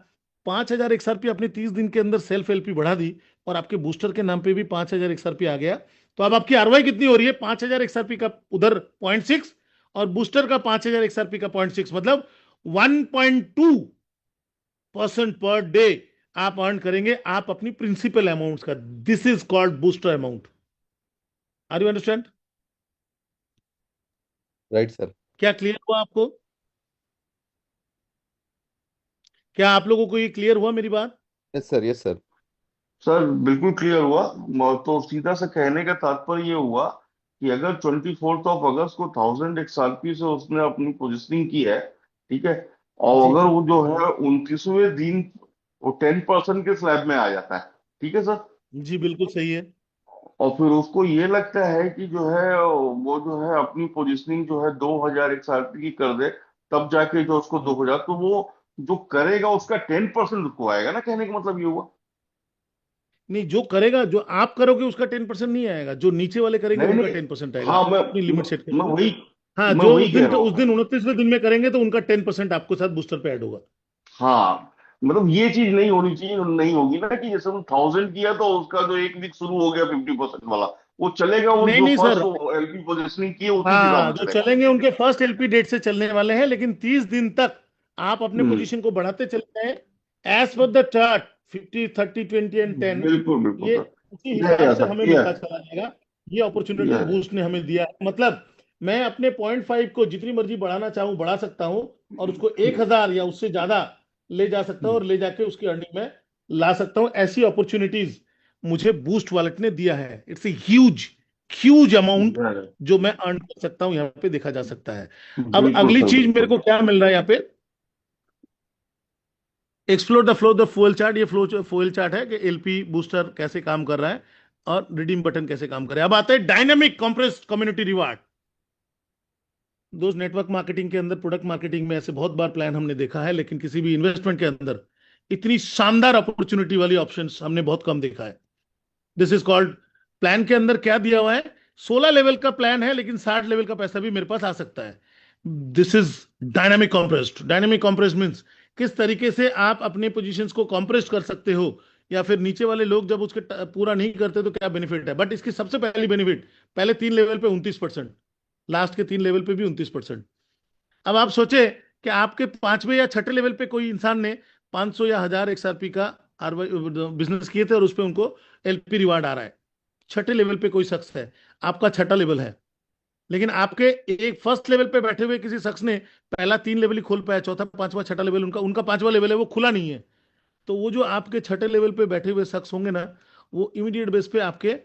5000 XRP आपने 30 दिन के अंदर सेल्फ एलपी बढ़ा दी, और आपके बूस्टर के नाम पे भी 5000 XRP आ गया। तो अब आपकी आरवाई कितनी हो रही है? 5000 XRP का उधर 0.6 और बूस्टर का 5000 XRP का 0.6, मतलब 1.2% पर डे आप अर्न करेंगे आप अपनी प्रिंसिपल अमाउंट का। This is called booster amount. Are you understand? Right sir. क्या क्लियर हुआ आपको? क्या आप लोगों को ये क्लियर हुआ मेरी बात? Yes sir, yes sir. Sir बिल्कुल क्लियर हुआ। तो सीधा से कहने का तात्पर्य ये हुआ कि अगर 24 अगस्त को 1000 XRP से उसने अपनी पोजिशनिंग की है, ठीक है, और जी अगर वो जो है 29वें दिन वो 10% के स्लैब में आ जाता है, ठीक है सर, जी, बिल्कुल सही है। और फिर उसको ये लगता है कि जो है वो जो है अपनी पोजीशनिंग जो है 2000 XRP की कर दे, तब जाके जो उसको 2000, तो वो जो करेगा उसका 10% उसको आएगा ना, कहने का मतलब ये हुआ। नहीं, जो करेगा, जो आप करोगे उसका 10% नहीं आएगा, जो नीचे वाले करेंगे नहीं उनका नहीं, 10% आएगा। हाँ आप अपनी लिमिट सेट मैं करोगे। वही हाँ, मैं जो वही उस कह दिन रहा उस हूँ। दिन 29वें दिन में करेंगे तो उनका 10% आपको साथ बूस्टर पे ऐड होगा। हाँ, मतलब ये चीज नहीं होनी चाहिए, नहीं होगी ना कि जैसे हम 1000 किया तो उसका जो एक वीक शुरू हो गया 50% वाला, वो चलेगा, वो नहीं जो नहीं सर, फर्स्ट एलपी पोजिशनिंग की है उसी के हिसाब हाँ, में जो चलेगा। चलेंगे उनके फर्स्ट एलपी डेट से चलने वाले हैं, लेकिन 30 दिन तक आप अपने हम्म। पोजीशन को बढ़ाते चले जाएं as per the chart, 50, 30, 20 and 10। बिल्कुल बिल्कुल ये सर। उसी यह हिसाब है से सर, हमें यह मिलता चला जाएगा। ये अपॉर्चुनिटी यह बूस्ट ने हमें दिया है। मतलब मैं अपने 0.5 को जितनी मर्जी बढ़ाना चाहूं बढ़ा सकता हूं, और उसको 1000 या उससे ज्यादा ले जा सकता हूं, और ले जाके उसकी अर्निंग में ला सकता हूं। ऐसी अपॉर्चुनिटीज मुझे बूस्ट वॉलेट ने दिया है। It's a huge huge amount यह है। जो मैं अर्न कर सकता हूं, यहाँ पे देखा जा सकता है। अब बिल्कुल अगली सर, चीज मेरे बिल्कुल। को क्या मिल रहा है यहाँ पे? Explore the flow the fuel chart. ये फ्लो फ्यूल चार्ट है कि एलपी बूस्टर कैसे काम कर रहा है और रिडीम बटन कैसे काम कर रहा है। अब आता है डायनामिक कंप्रेस्ड कम्युनिटी रिवार्ड। दोस्त, नेटवर्क मार्केटिंग के अंदर, प्रोडक्ट मार्केटिंग में ऐसे बहुत बार प्लान हमने देखा है, लेकिन किसी भी इन्वेस्टमेंट के अंदर इतनी शानदार अपॉर्चुनिटी वाली ऑप्शंस हमने बहुत कम देखा है। दिस इज कॉल्ड, प्लान के अंदर क्या दिया हुआ है? 16 लेवल का प्लान है, लेकिन 60 लेवल का पैसा भी मेरे पास आ सकता है। This is dynamic compressed. Dynamic compressed means किस तरीके से आप अपने पोजीशंस को कॉम्प्रेस कर सकते हो, या फिर नीचे वाले लोग जब उसके पूरा नहीं करते तो क्या बेनिफिट है। बट इसकी सबसे पहली बेनिफिट, पहले 3 लेवल पे 29%, लास्ट के 3 लेवल पे भी 29%। अब आप सोचे कि आपके 5वें या 6ठे लेवल पे कोई इंसान ने 500 या 1000 XRP का बिजनेस किए थे और उस पर उनको एलपी रिवार्ड आ रहा है। 6ठे लेवल पे कोई शख्स है, आपका 6ठा लेवल है, लेकिन आपके एक फर्स्ट लेवल पे बैठे हुए किसी शख्स ने पहला 3 लेवल ही खोल पाया, चौथा, पांचवा, छठा लेवल उनका उनका 5वां लेवल है वो खुला नहीं है। तो वो जो आपके 6ठे लेवल पे बैठे हुए शख्स होंगे ना, वो इमीडिएट बेस पे आपके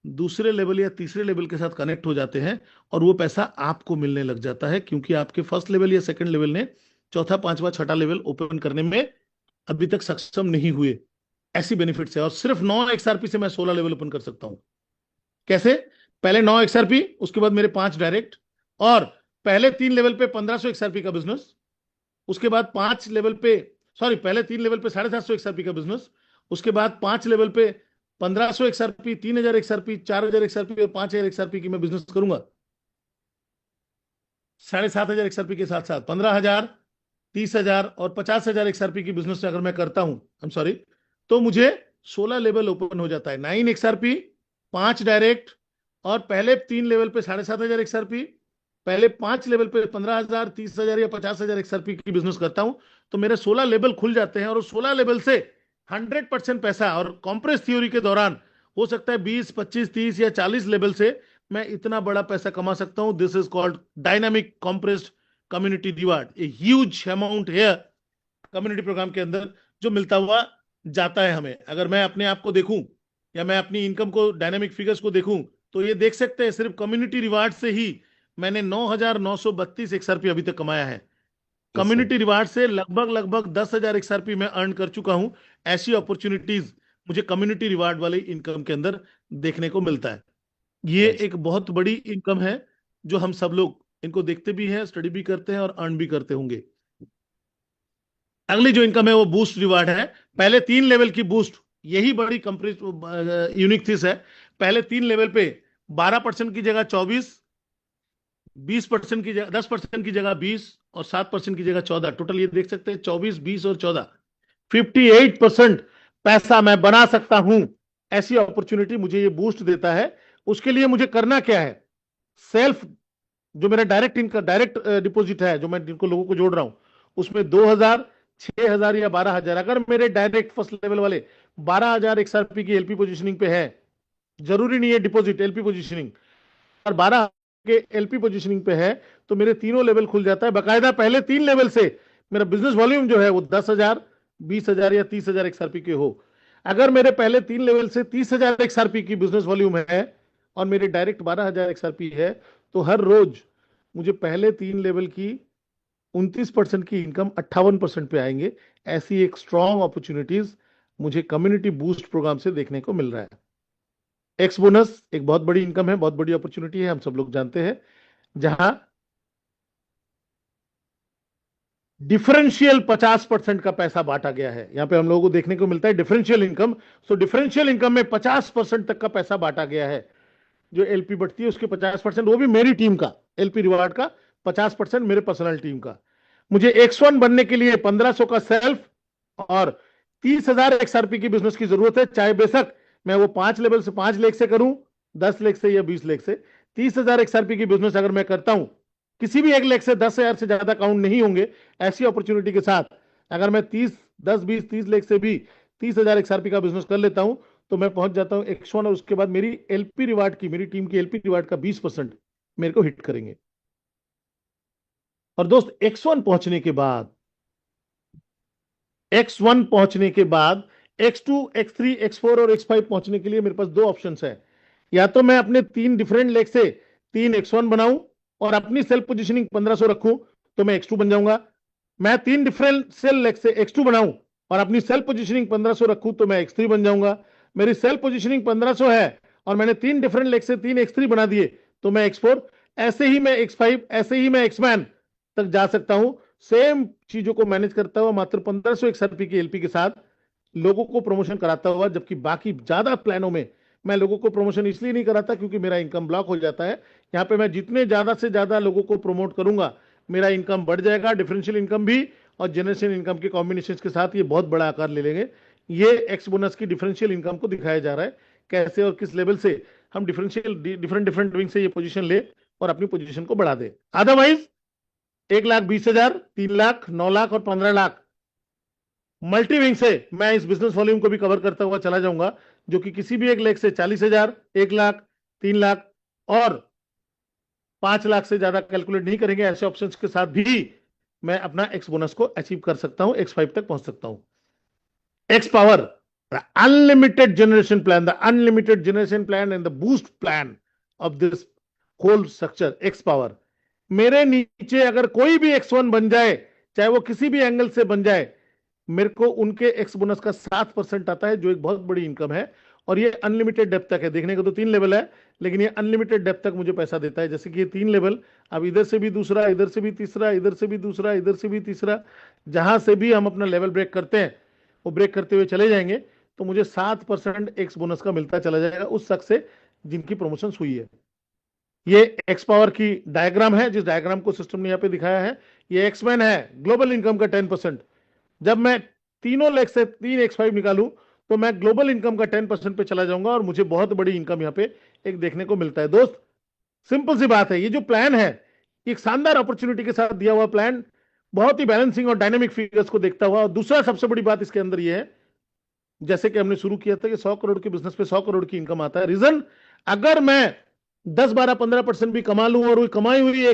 दूसरे लेवल या तीसरे लेवल के साथ कनेक्ट हो जाते हैं, और वो पैसा आपको मिलने लग जाता है, क्योंकि आपके फर्स्ट लेवल या सेकंड लेवल ने चौथा, पांचवा, छठा लेवल ओपन करने में अभी तक सक्षम नहीं हुए। ऐसी बेनिफिट्स है, और सिर्फ 9 XRP से मैं 16 लेवल ओपन कर सकता हूं। कैसे? पहले 9 XRP, उसके बाद मेरे 5 डायरेक्ट, और पहले 3 लेवल पे 1500 XRP का बिजनेस, उसके बाद 5 लेवल पे, सॉरी, पहले 3 लेवल पे 750 XRP का बिजनेस, उसके बाद 5 लेवल पे 1500 XRP, 3000 XRP, 4000 XRP और 5000 XRP की मैं बिजनेस करूंगा। 7500 XRP के साथ साथ 15,000, 30,000 और 50,000 XRP की बिजनेस अगर मैं करता हूं, आई एम सॉरी, तो मुझे 16 लेवल ओपन हो जाता है। 9 XRP, 5 डायरेक्ट, और पहले 3 लेवल पे 7500 XRP, पहले 5 लेवल पे 15,000, 30,000 या 50,000 XRP की बिजनेस करता हूं, तो मेरे 16 लेवल खुल जाते हैं, और उस 16 लेवल से 100% पैसा, और कॉम्प्रेस थ्योरी के दौरान हो सकता है 20, 25, 30 या 40 लेवल से मैं इतना बड़ा पैसा कमा सकता हूं। This is called dynamic compressed community reward. A huge amount है कम्युनिटी प्रोग्राम के अंदर जो मिलता हुआ जाता है हमें। अगर मैं अपने आप को देखूं, या मैं अपनी इनकम को, डायनामिक फिगर्स को देखूं, तो ये देख सकते हैं सिर्फ कम्युनिटी रिवार्ड से ही मैंने 9,932 XRP अभी तक कमाया है। Yes sir. कम्युनिटी रिवार्ड से लगभग लगभग 10,000 XRP मैं अर्न कर चुका हूं। ऐसी अपॉर्चुनिटीज मुझे कम्युनिटी रिवार्ड वाले इनकम के अंदर देखने को मिलता है। ये नाइस। एक बहुत बड़ी इनकम है जो हम सब लोग इनको देखते भी हैं, स्टडी भी करते हैं और अर्न भी करते होंगे। अगली जो इनकम है वो बूस्ट रिवार्ड है। पहले 3 लेवल की बूस्ट, यही बड़ी कंपनी यूनिक थिस है। पहले 3 लेवल पे 12% की जगह 24, 20% की जगह 10% की जगह 20 और 7% की जगह 14, टोटल ये देख सकते हैं 24, 20 और 14, 58% पैसा मैं बना सकता हूं। ऐसी अपॉर्चुनिटी मुझे ये बूस्ट देता है। उसके लिए मुझे करना क्या है? सेल्फ, जो मेरा डायरेक्ट इनका डायरेक्ट डिपॉजिट है, जो मैं जिनको लोगों को जोड़ रहा हूं, उसमें 2000, 6000 या 12000, अगर मेरे डायरेक्ट फर्स्ट लेवल वाले 12000 XRP की एलपी पोजिशनिंग पे है, जरूरी नहीं है डिपॉजिट, एलपी पोजिशनिंग, और 12 के एलपी पोजिशनिंग पे है, तो मेरे तीनों लेवल खुल जाता है बकायदा। पहले 3 लेवल से मेरा बिजनेस वॉल्यूम जो है वो 10,000, 20,000 या 30,000 XRP के हो। अगर मेरे पहले 3 लेवल से 30,000 XRP की बिजनेस वॉल्यूम है और मेरे डायरेक्ट 12,000 XRP है, तो हर रोज मुझे पहले 3 लेवल की 29% की इनकम 58% पे आएंगे। ऐसी एक स्ट्रॉन्ग अपॉर्चुनिटीज मुझे कम्युनिटी बूस्ट प्रोग्राम से देखने को मिल रहा है। एक्स बोनस एक बहुत बड़ी इनकम है, बहुत बड़ी अपॉर्चुनिटी है, हम सब लोग जानते हैं, जहां डिफरेंशियल 50% का पैसा बांटा गया है। यहां पे हम लोगों को देखने को मिलता है डिफरेंशियल इनकम। सो डिफरेंशियल इनकम में 50% तक का पैसा बांटा गया है। जो एलपी बढ़ती है उसके 50%, वो भी मेरी टीम का, एलपी रिवार्ड का 50% मेरे पर्सनल टीम का। मुझे X1 बनने के लिए 1500 का सेल्फ और 30,000 XRP की बिजनेस की जरूरत है, चाहे बेशक मैं वो 5 लेवल से 5 लाख से करूं, 10 लाख से या 20 लाख से। 30,000 XRP की बिजनेस अगर मैं करता हूं, किसी भी 1 लाख से 10,000 से ज्यादा काउंट नहीं होंगे। ऐसी अपॉर्चुनिटी के साथ अगर मैं 30 लाख से भी 30,000 XRP का बिजनेस कर लेता हूं, तो मैं पहुंच जाता हूं X1, और उसके बाद मेरी एलपी रिवार्ड की, मेरी टीम की एलपी रिवार्ड का 20% मेरे को हिट करेंगे। और दोस्त, X1 पहुंचने के बाद X2, X3, X4 और X5 पहुंचने के लिए मेरे पास 2 ऑप्शंस है। या तो मैं अपने 3 डिफरेंट लेग से 3 X1 बनाऊं और अपनी सेल्फ पोजीशनिंग 1500 रखूं, तो मैं X2 बन जाऊंगा। मैं 3 डिफरेंट सेल लेग से X2 बनाऊं और अपनी सेल्फ पोजीशनिंग 1500 रखूं, तो मैं X3 बन जाऊंगा। मेरी सेल्फ पोजीशनिंग 1500 है और मैंने 3 डिफरेंट लेग से 3 X3 बना दिए, तो मैं X4। ऐसे ही मैं X5, ऐसे ही मैं Xman तक जा सकता हूं, सेम चीजों को मैनेज करता हुआ, मात्र 1500 XRP की एलपी के साथ लोगों को प्रमोशन कराता हुआ। जबकि बाकी ज्यादा प्लानों में मैं लोगों को प्रमोशन इसलिए नहीं कराता क्योंकि मेरा इनकम ब्लॉक हो जाता है। यहाँ पे मैं जितने ज्यादा से ज्यादा लोगों को प्रमोट करूंगा, मेरा इनकम बढ़ जाएगा। डिफरेंशियल इनकम भी और जनरेशन इनकम के कॉम्बिनेशन के साथ ये बहुत बड़ा आकार ले लेंगे। ये एक्स बोनस की डिफरेंशियल इनकम को दिखाया जा रहा है, कैसे और किस लेवल से हम डिफरेंशियल डिफरेंट डिफरेंट विंग से ये पोजीशन ले और अपनी पोजीशन को बढ़ा दे। अदरवाइज 1,20,000, 3 लाख, 9 लाख और 15 लाख मल्टी विंग से मैं इस बिजनेस वॉल्यूम को भी कवर करता हुआ चला जाऊंगा, जो कि किसी भी एक लेग से 40,000, 1 लाख, 3 लाख और 5 लाख से ज्यादा कैलकुलेट नहीं करेंगे। ऐसे ऑप्शंस के साथ भी मैं अपना एक्स बोनस को अचीव कर सकता हूं, X5 तक पहुंच सकता हूं। X power, the unlimited generation plan, the unlimited generation plan and the boost plan of this whole structure, X power. मेरे नीचे अगर कोई भी X1 बन जाए, चाहे वो किसी भी एंगल से बन जाए, मेरे को उनके एक्स बोनस का 7% आता है, जो एक बहुत बड़ी इनकम है। और ये अनलिमिटेड डेप्थ तक है। देखने को तो 3 लेवल है, लेकिन ये अनलिमिटेड डेप्थ तक मुझे पैसा देता है। जैसे कि ये 3 लेवल, अब इधर से भी दूसरा, इधर से भी तीसरा, इधर से भी दूसरा, इधर से भी तीसरा, जहां से भी हम अपना लेवल ब्रेक करते हैं वो ब्रेक करते हुए चले जाएंगे, तो मुझे 7% एक्स बोनस का मिलता चला जाएगा उस शख्स से जिनकी प्रमोशन हुई है। ये एक्स पावर की डायग्राम है, जिस डायग्राम को सिस्टम ने यहाँ पे दिखाया है। ये एक्समैन है, ग्लोबल इनकम का 10%। जब मैं तीनों लेग से 3 X5 निकालूं, तो मैं ग्लोबल इनकम का 10% पे चला जाऊंगा और मुझे बहुत बड़ी इनकम यहाँ पे एक देखने को मिलता है। दोस्त, सिंपल सी बात है, ये जो प्लान है, एक शानदार अपॉर्चुनिटी के साथ दिया हुआ प्लान, बहुत ही बैलेंसिंग और डायनेमिक फिगर्स को देखता हुआ। और दूसरा सबसे बड़ी बात इसके अंदर ये है, जैसे कि हमने शुरू किया था कि 100 करोड़ के बिजनेस पे 100 करोड़ की इनकम आता है। रीजन, अगर मैं 10, 12, 15% भी कमा लूं और वो कमाई हुई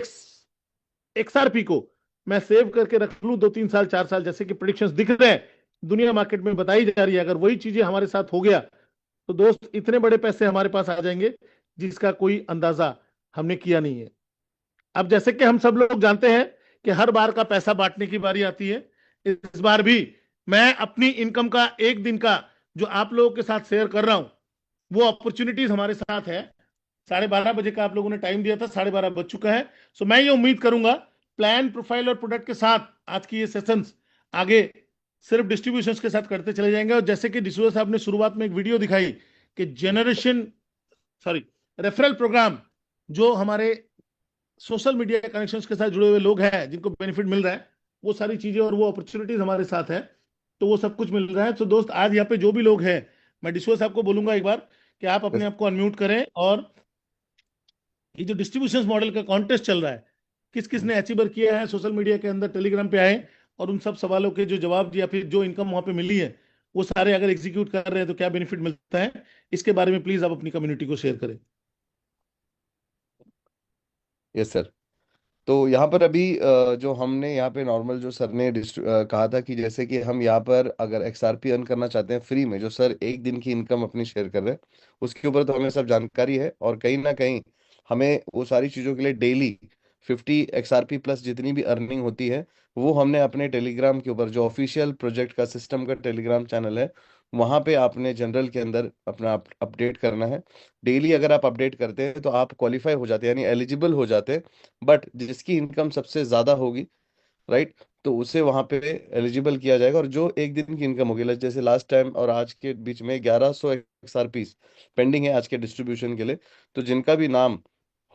XRP को मैं सेव करके रख लूं 2-3 साल, 4 साल, जैसे कि प्रिडिक्शंस दिख रहे हैं, दुनिया मार्केट में बताई जा रही है, अगर वही चीजें हमारे साथ हो गया, तो दोस्त इतने बड़े पैसे हमारे पास आ जाएंगे जिसका कोई अंदाजा हमने किया नहीं है। अब जैसे कि हम सब लोग जानते हैं कि हर बार का पैसा बांटने की बारी आती है। इस बार भी मैं अपनी इनकम का एक दिन का जो आप लोगों के साथ शेयर कर रहा हूं, वो अपॉर्चुनिटीज हमारे साथ है। 12:30 बजे का आप लोगों ने टाइम दिया था, 12:30 बज चुका है। सो मैं ये उम्मीद करूंगा प्लान, प्रोफाइल और प्रोडक्ट के साथ आज की ये सेशंस आगे सिर्फ डिस्ट्रीब्यूशंस के साथ करते चले जाएंगे। और जैसे कि डिसूजा साहब ने शुरुआत में एक वीडियो दिखाई कि जनरेशन सॉरी रेफरल प्रोग्राम, जो हमारे सोशल मीडिया कनेक्शंस के साथ जुड़े हुए लोग हैं जिनको बेनिफिट मिल रहा है, वो सारी चीजें और वो अपॉर्चुनिटीज हमारे साथ है, तो वो सब कुछ मिल रहा है। तो दोस्त, आज यहाँ पे जो भी लोग हैं, मैं डिसूजा साहब को बोलूंगा एक बार कि आप अपने Yes, आप को अनम्यूट करें, और ये जो डिस्ट्रीब्यूशन मॉडल का कॉन्टेस्ट चल रहा है, किस किस ने अचीवर किया है, सोशल मीडिया के अंदर टेलीग्राम पे आए और उन सब सवालों के जो जवाब या फिर जो इनकम वहां पे मिली है, वो सारे अगर एग्जीक्यूट कर रहे हैं तो क्या बेनिफिट मिलता है, इसके बारे में प्लीज आप अपनी कम्युनिटी को शेयर करें। Yes sir. तो यहाँ पर अभी जो हमने यहाँ पे नॉर्मल जो सर ने कहा था कि जैसे कि हम यहाँ पर अगर XRP अर्न करना चाहते हैं फ्री में, जो सर एक दिन की इनकम अपनी शेयर कर रहे हैं, उसके ऊपर तो हमें सब जानकारी है। और कहीं ना कहीं हमें वो सारी चीज़ों के लिए डेली 50 XRP प्लस जितनी भी अर्निंग होती है, वो हमने अपने टेलीग्राम के ऊपर, जो ऑफिशियल प्रोजेक्ट का सिस्टम का टेलीग्राम चैनल है, वहाँ पे आपने जनरल के अंदर अपना अपडेट करना है। डेली अगर आप अपडेट करते हैं तो आप क्वालिफाई हो जाते हैं, यानी एलिजिबल हो जाते हैं। बट जिसकी इनकम सबसे ज्यादा होगी, राइट, तो उसे वहां पे एलिजिबल किया जाएगा। और जो एक दिन की इनकम होगी, जैसे लास्ट टाइम और आज के बीच में 1100 XRP पेंडिंग है आज के डिस्ट्रीब्यूशन के लिए, तो जिनका भी नाम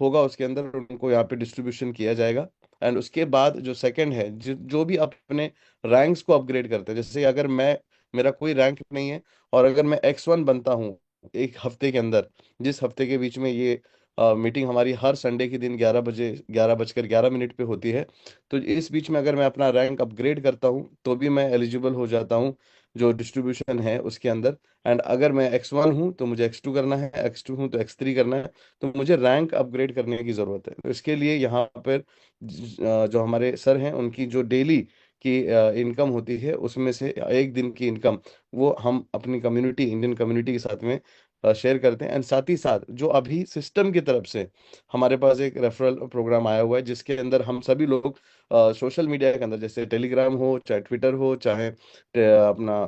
होगा उसके अंदर उनको यहाँ पे डिस्ट्रीब्यूशन किया जाएगा। एंड उसके बाद जो सेकंड है, जो भी अपने रैंक्स को अपग्रेड करते हैं, जैसे अगर मैं, मेरा कोई रैंक नहीं है और अगर मैं X1 बनता हूँ एक हफ्ते के अंदर, जिस हफ्ते के बीच में ये मीटिंग हमारी हर संडे के दिन 11 बजे 11:11 पे होती है, तो इस बीच में अगर मैं अपना रैंक अपग्रेड करता हूँ तो भी मैं एलिजिबल हो जाता हूँ जो डिस्ट्रीब्यूशन है उसके अंदर। एंड अगर मैं X1 हूँ तो मुझे X2 करना है, X2 हूँ तो X3 करना है, तो मुझे रैंक अपग्रेड करने की ज़रूरत है। तो इसके लिए यहाँ पर जो हमारे सर हैं उनकी जो डेली की इनकम होती है उसमें से एक दिन की इनकम, वो हम अपनी कम्युनिटी, इंडियन कम्युनिटी के साथ में शेयर करते हैं। एंड साथ ही साथ जो अभी सिस्टम की तरफ से हमारे पास एक रेफरल प्रोग्राम आया हुआ है, जिसके अंदर हम सभी लोग सोशल मीडिया के अंदर, जैसे टेलीग्राम हो, चाहे ट्विटर हो, चाहे अपना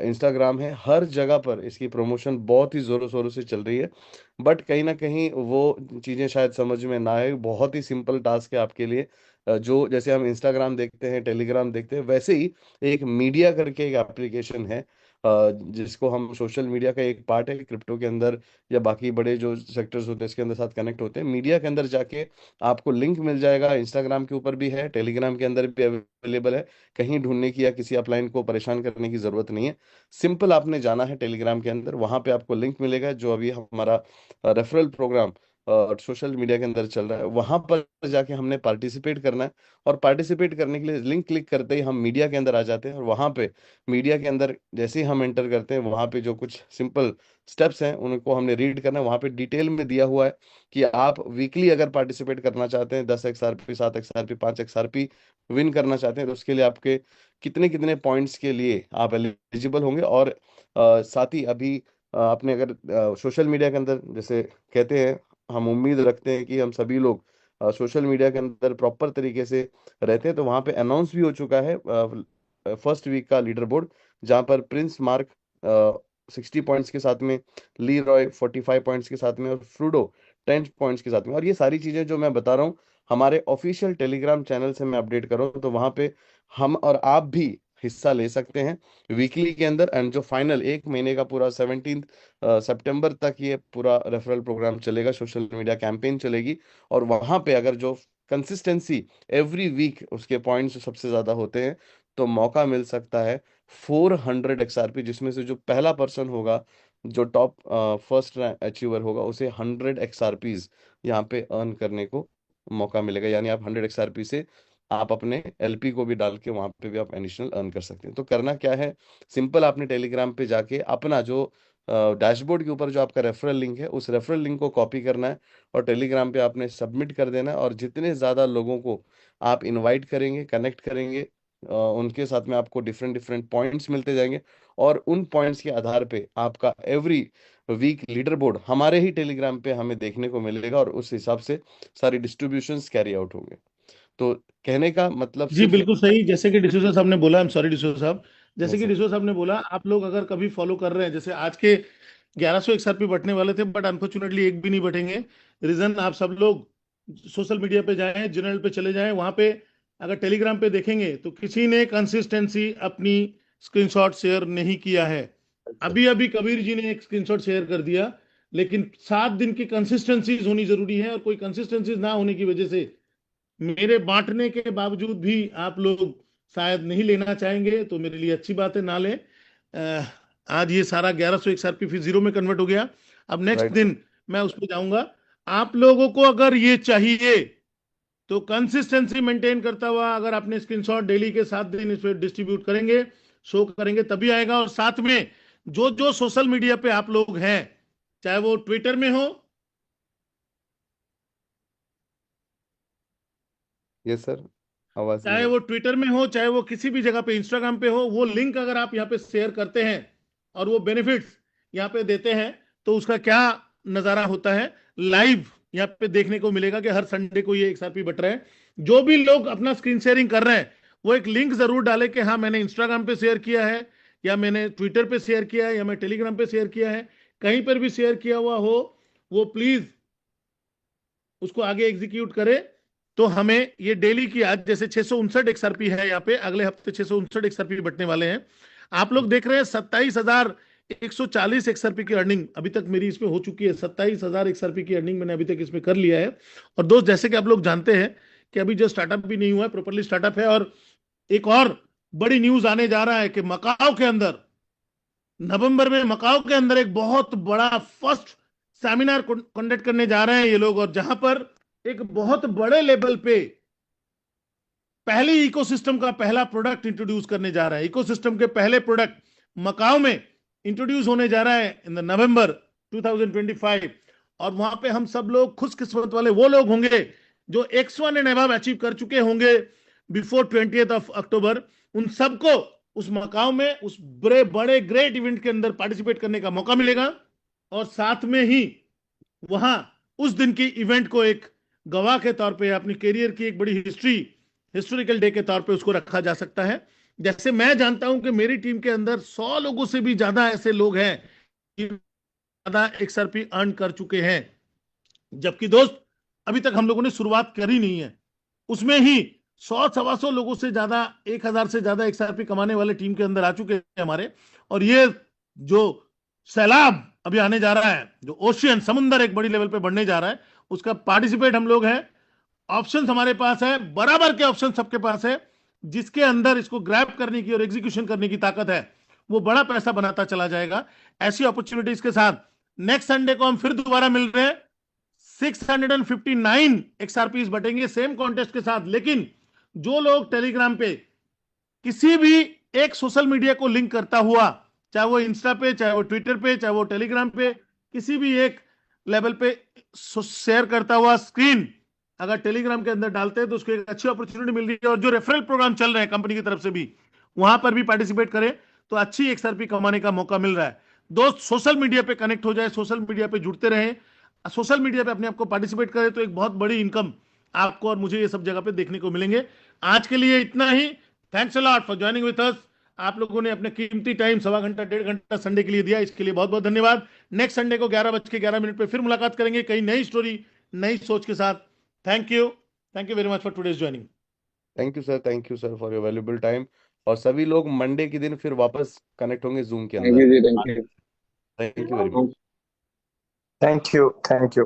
इंस्टाग्राम है, हर जगह पर इसकी प्रमोशन बहुत ही ज़ोरों शोरों से चल रही है। बट कहीं ना कहीं वो चीज़ें शायद समझ में ना आए, बहुत ही सिंपल टास्क है आपके लिए। जो जैसे हम इंस्टाग्राम देखते हैं, टेलीग्राम देखते हैं, वैसे ही एक मीडिया करके एक एप्लीकेशन है, जिसको हम सोशल मीडिया का एक पार्ट है क्रिप्टो के अंदर या बाकी बड़े जो सेक्टर्स होते हैं इसके अंदर साथ कनेक्ट होते हैं। मीडिया के अंदर जाके आपको लिंक मिल जाएगा, इंस्टाग्राम के ऊपर भी है, टेलीग्राम के अंदर भी अवेलेबल है। कहीं ढूंढने की या किसी अपलाइन को परेशान करने की जरूरत नहीं है। सिंपल आपने जाना है टेलीग्राम के अंदर, वहां पे आपको लिंक मिलेगा, जो अभी हमारा रेफरल प्रोग्राम सोशल मीडिया के अंदर चल रहा है, वहां पर जाके हमने पार्टिसिपेट करना है। और पार्टिसिपेट करने के लिए लिंक क्लिक करते ही हम मीडिया के अंदर आ जाते हैं, और वहां पे मीडिया के अंदर जैसे ही हम एंटर करते हैं, वहां पे जो कुछ सिंपल स्टेप्स हैं उनको हमने रीड करना है। वहां पे डिटेल में दिया हुआ है कि आप वीकली अगर पार्टिसिपेट करना चाहते हैं, 10 XRP, 7 XRP, 5 XRP विन करना चाहते हैं, तो उसके लिए आपके कितने कितने पॉइंट्स के लिए आप एलिजिबल होंगे। और साथ ही अभी आपने अगर सोशल मीडिया के अंदर, जैसे कहते हैं, हम उम्मीद रखते हैं कि हम सभी लोग सोशल मीडिया के अंदर प्रॉपर तरीके से रहते हैं, तो वहाँ पे अनाउंस भी हो चुका है फर्स्ट वीक का लीडर बोर्ड, जहाँ पर प्रिंस मार्क 60 पॉइंट्स के साथ में, ली रॉय 45 पॉइंट्स के साथ में, और फ्रूडो 10 पॉइंट्स के साथ में। और ये सारी चीज़ें जो मैं बता रहा हूँ हमारे ऑफिशियल टेलीग्राम चैनल से मैं अपडेट कर रहा हूँ, तो वहाँ पे हम और आप भी हिस्सा ले सकते हैं वीकली के अंदर। एंड जो फाइनल एक महीने का पूरा 17 सितंबर तक ये पूरा रेफरल प्रोग्राम चलेगा, सोशल मीडिया कैंपेन चलेगी। और वहां पे अगर जो कंसिस्टेंसी एवरी वीक उसके पॉइंट्स सबसे ज्यादा होते हैं, तो मौका मिल सकता है 400 XRP, जिसमें से जो पहला पर्सन होगा, जो टॉप फर्स्ट रैंक अचीवर होगा, उसे 100 XRPs यहाँ पे अर्न करने को मौका मिलेगा। यानी आप 100 XRP से आप अपने LP को भी डाल के वहां पे भी आप एडिशनल अर्न कर सकते हैं। तो करना क्या है, सिंपल आपने टेलीग्राम पे जाके अपना जो डैशबोर्ड के ऊपर जो आपका रेफरल लिंक है, उस रेफरल लिंक को कॉपी करना है और टेलीग्राम पे आपने सबमिट कर देना है। और जितने ज़्यादा लोगों को आप इनवाइट करेंगे, कनेक्ट करेंगे, उनके साथ में आपको डिफरेंट डिफरेंट पॉइंट्स मिलते जाएंगे। और उन पॉइंट्स के आधार पे आपका एवरी वीक लीडर बोर्ड हमारे ही टेलीग्राम पे हमें देखने को मिलेगा, और उस हिसाब से सारी डिस्ट्रीब्यूशंस कैरी आउट होंगे। तो कहने का मतलब जी सिर्फ बिल्कुल सही, जैसे कि डिसूजा साहब ने बोला, आई एम सॉरी डिसूजा साहब, जैसे यस कि सर। रिश्व साहब ने बोला, आप लोग अगर कभी फॉलो कर रहे हैं, जैसे आज के 1100 XRP बटने वाले थे, बट अनफॉर्चुनेटली एक भी नहीं बटेंगे। रीजन, आप सब लोग सोशल मीडिया पे जाएं, जनरल पे चले जाएं, वहां पे अगर टेलीग्राम पे देखेंगे तो किसी ने कंसिस्टेंसी अपनी स्क्रीनशॉट शेयर नहीं किया है। अभी अभी कबीर जी ने एक स्क्रीनशॉट शेयर कर दिया, लेकिन 7 दिन की कंसिस्टेंसीज होनी जरूरी है, और कोई कंसिस्टेंसीज ना होने की वजह से मेरे बांटने के बावजूद भी आप लोग शायद नहीं लेना चाहेंगे, तो मेरे लिए अच्छी बात है, ना लें। आज ये सारा 1100 XRP फिर जीरो में कन्वर्ट हो गया। अब नेक्स्ट राइट सर। दिन मैं उस पर जाऊंगा। आप लोगों को अगर ये चाहिए तो कंसिस्टेंसी मेंटेन करता हुआ अगर आपने स्क्रीनशॉट डेली के 7 दिन इस पे डिस्ट्रीब्यूट करेंगे, शो करेंगे, तभी आएगा। और साथ में जो जो सोशल मीडिया पे आप लोग हैं, चाहे वो ट्विटर में हो, यस सर, आवाज नहीं चाहे आ वो ट्विटर में हो, चाहे वो किसी भी जगह पे इंस्टाग्राम पे हो, वो लिंक अगर आप यहाँ पे शेयर करते हैं और वो बेनिफिट्स यहाँ पे देते हैं, तो उसका क्या नजारा होता है लाइव यहाँ पे देखने को मिलेगा कि हर संडे को ये XRP बट रहे हैं। जो भी लोग अपना स्क्रीन शेयरिंग कर रहे हैं, वो एक लिंक जरूर डाले कि हाँ मैंने इंस्टाग्राम पे शेयर किया है, या मैंने ट्विटर पे शेयर किया है, या मैं टेलीग्राम पे शेयर किया है। कहीं पर भी शेयर किया हुआ हो, वो प्लीज उसको आगे एग्जीक्यूट करे। तो हमें ये डेली की, आज जैसे 659 XRP है यहाँ पे, अगले हफ्ते 659 XRP बटने वाले हैं। आप लोग देख रहे हैं 27,140 XRP की अर्निंग अभी तक मेरी इसमें हो चुकी है। 27,000 XRP की अर्निंग मैंने अभी तक इसमें कर लिया है। और दोस्त, जैसे कि आप लोग जानते हैं कि अभी जो स्टार्टअप भी नहीं हुआ है, प्रॉपरली स्टार्टअप है। और एक और बड़ी न्यूज आने जा रहा है कि मकाओ के अंदर नवंबर में, मकाओ के अंदर एक बहुत बड़ा फर्स्ट सेमिनार कंडक्ट करने जा रहे हैं ये लोग, और जहां पर एक बहुत बड़े लेवल पे पहली इकोसिस्टम का पहला प्रोडक्ट इंट्रोड्यूस करने जा रहा है। इकोसिस्टम के पहले प्रोडक्ट मकाओ में इंट्रोड्यूस होने जा रहा है इन द नवंबर 2025। और वहां पे हम सब लोग खुशकिस्मत वाले वो लोग होंगे जो X1 एंड अबव अचीव कर चुके होंगे बिफोर 20th अक्टूबर। उन सबको उस मकाओ में उस बड़े बड़े ग्रेट इवेंट के अंदर पार्टिसिपेट करने का मौका मिलेगा। और साथ में ही वहां उस दिन की इवेंट को एक गवाह के तौर पे, अपनी करियर की एक बड़ी हिस्टोरिकल डे के तौर पे उसको रखा जा सकता है। जैसे मैं जानता हूं कि मेरी टीम के अंदर 100 लोगों से भी ज्यादा ऐसे लोग हैं कि ज्यादा XRP अर्न कर चुके हैं, जबकि दोस्त अभी तक हम लोगों ने शुरुआत करी नहीं है। उसमें ही 100 सवा 100 लोगों से ज्यादा, 1,000 से ज्यादा XRP कमाने वाले टीम के अंदर आ चुके हैं हमारे। और ये जो सैलाब अभी आने जा रहा है, जो ओशियन समुंदर एक बड़ी लेवल पे बढ़ने जा रहा है, उसका पार्टिसिपेट हम लोग हैं। ऑप्शंस हमारे पास है, बराबर के ऑप्शन सबके पास है। जिसके अंदर इसको ग्रैब करने की और एग्जीक्यूशन करने की ताकत है, वो बड़ा पैसा बनाता चला जाएगा। ऐसी अपॉर्चुनिटीज के साथ नेक्स्ट संडे को हम फिर दोबारा मिल रहे हैं। 659 XRPs बटेंगे सेम कॉन्टेस्ट के साथ। लेकिन जो लोग टेलीग्राम पे किसी भी एक सोशल मीडिया को लिंक करता हुआ, चाहे वो इंस्टा पे, चाहे वो ट्विटर पे, चाहे वो टेलीग्राम पे, किसी भी एक लेवल पे शेयर करता हुआ स्क्रीन अगर टेलीग्राम के अंदर डालते हैं, तो उसको एक अच्छी अपॉर्चुनिटी मिल रही है। और जो रेफरल प्रोग्राम चल रहे हैं कंपनी की तरफ से भी, वहां पर भी पार्टिसिपेट करें तो अच्छी XRP कमाने का मौका मिल रहा है। दोस्त, सोशल मीडिया पे कनेक्ट हो जाए, सोशल मीडिया पे जुड़ते रहें, सोशल मीडिया पे अपने आप को पार्टिसिपेट करें, तो एक बहुत बड़ी इनकम आपको और मुझे ये सब जगह पे देखने को मिलेंगे। आज के लिए इतना ही। Thanks a lot for joining with us. आप लोगों ने अपने कीमती टाइम सवा घंटा 1.5 घंटा संडे के लिए दिया, इसके लिए बहुत बहुत धन्यवाद। नेक्स्ट संडे को 11:11 पे फिर मुलाकात करेंगे, कई नई स्टोरी, नई सोच के साथ। Thank you very much for today's joining. Thank you sir for your valuable time. और सभी लोग मंडे के दिन फिर वापस कनेक्ट होंगे जूम के थैंक अंदर। यू जी, thank thank you very you. Much. Thank you.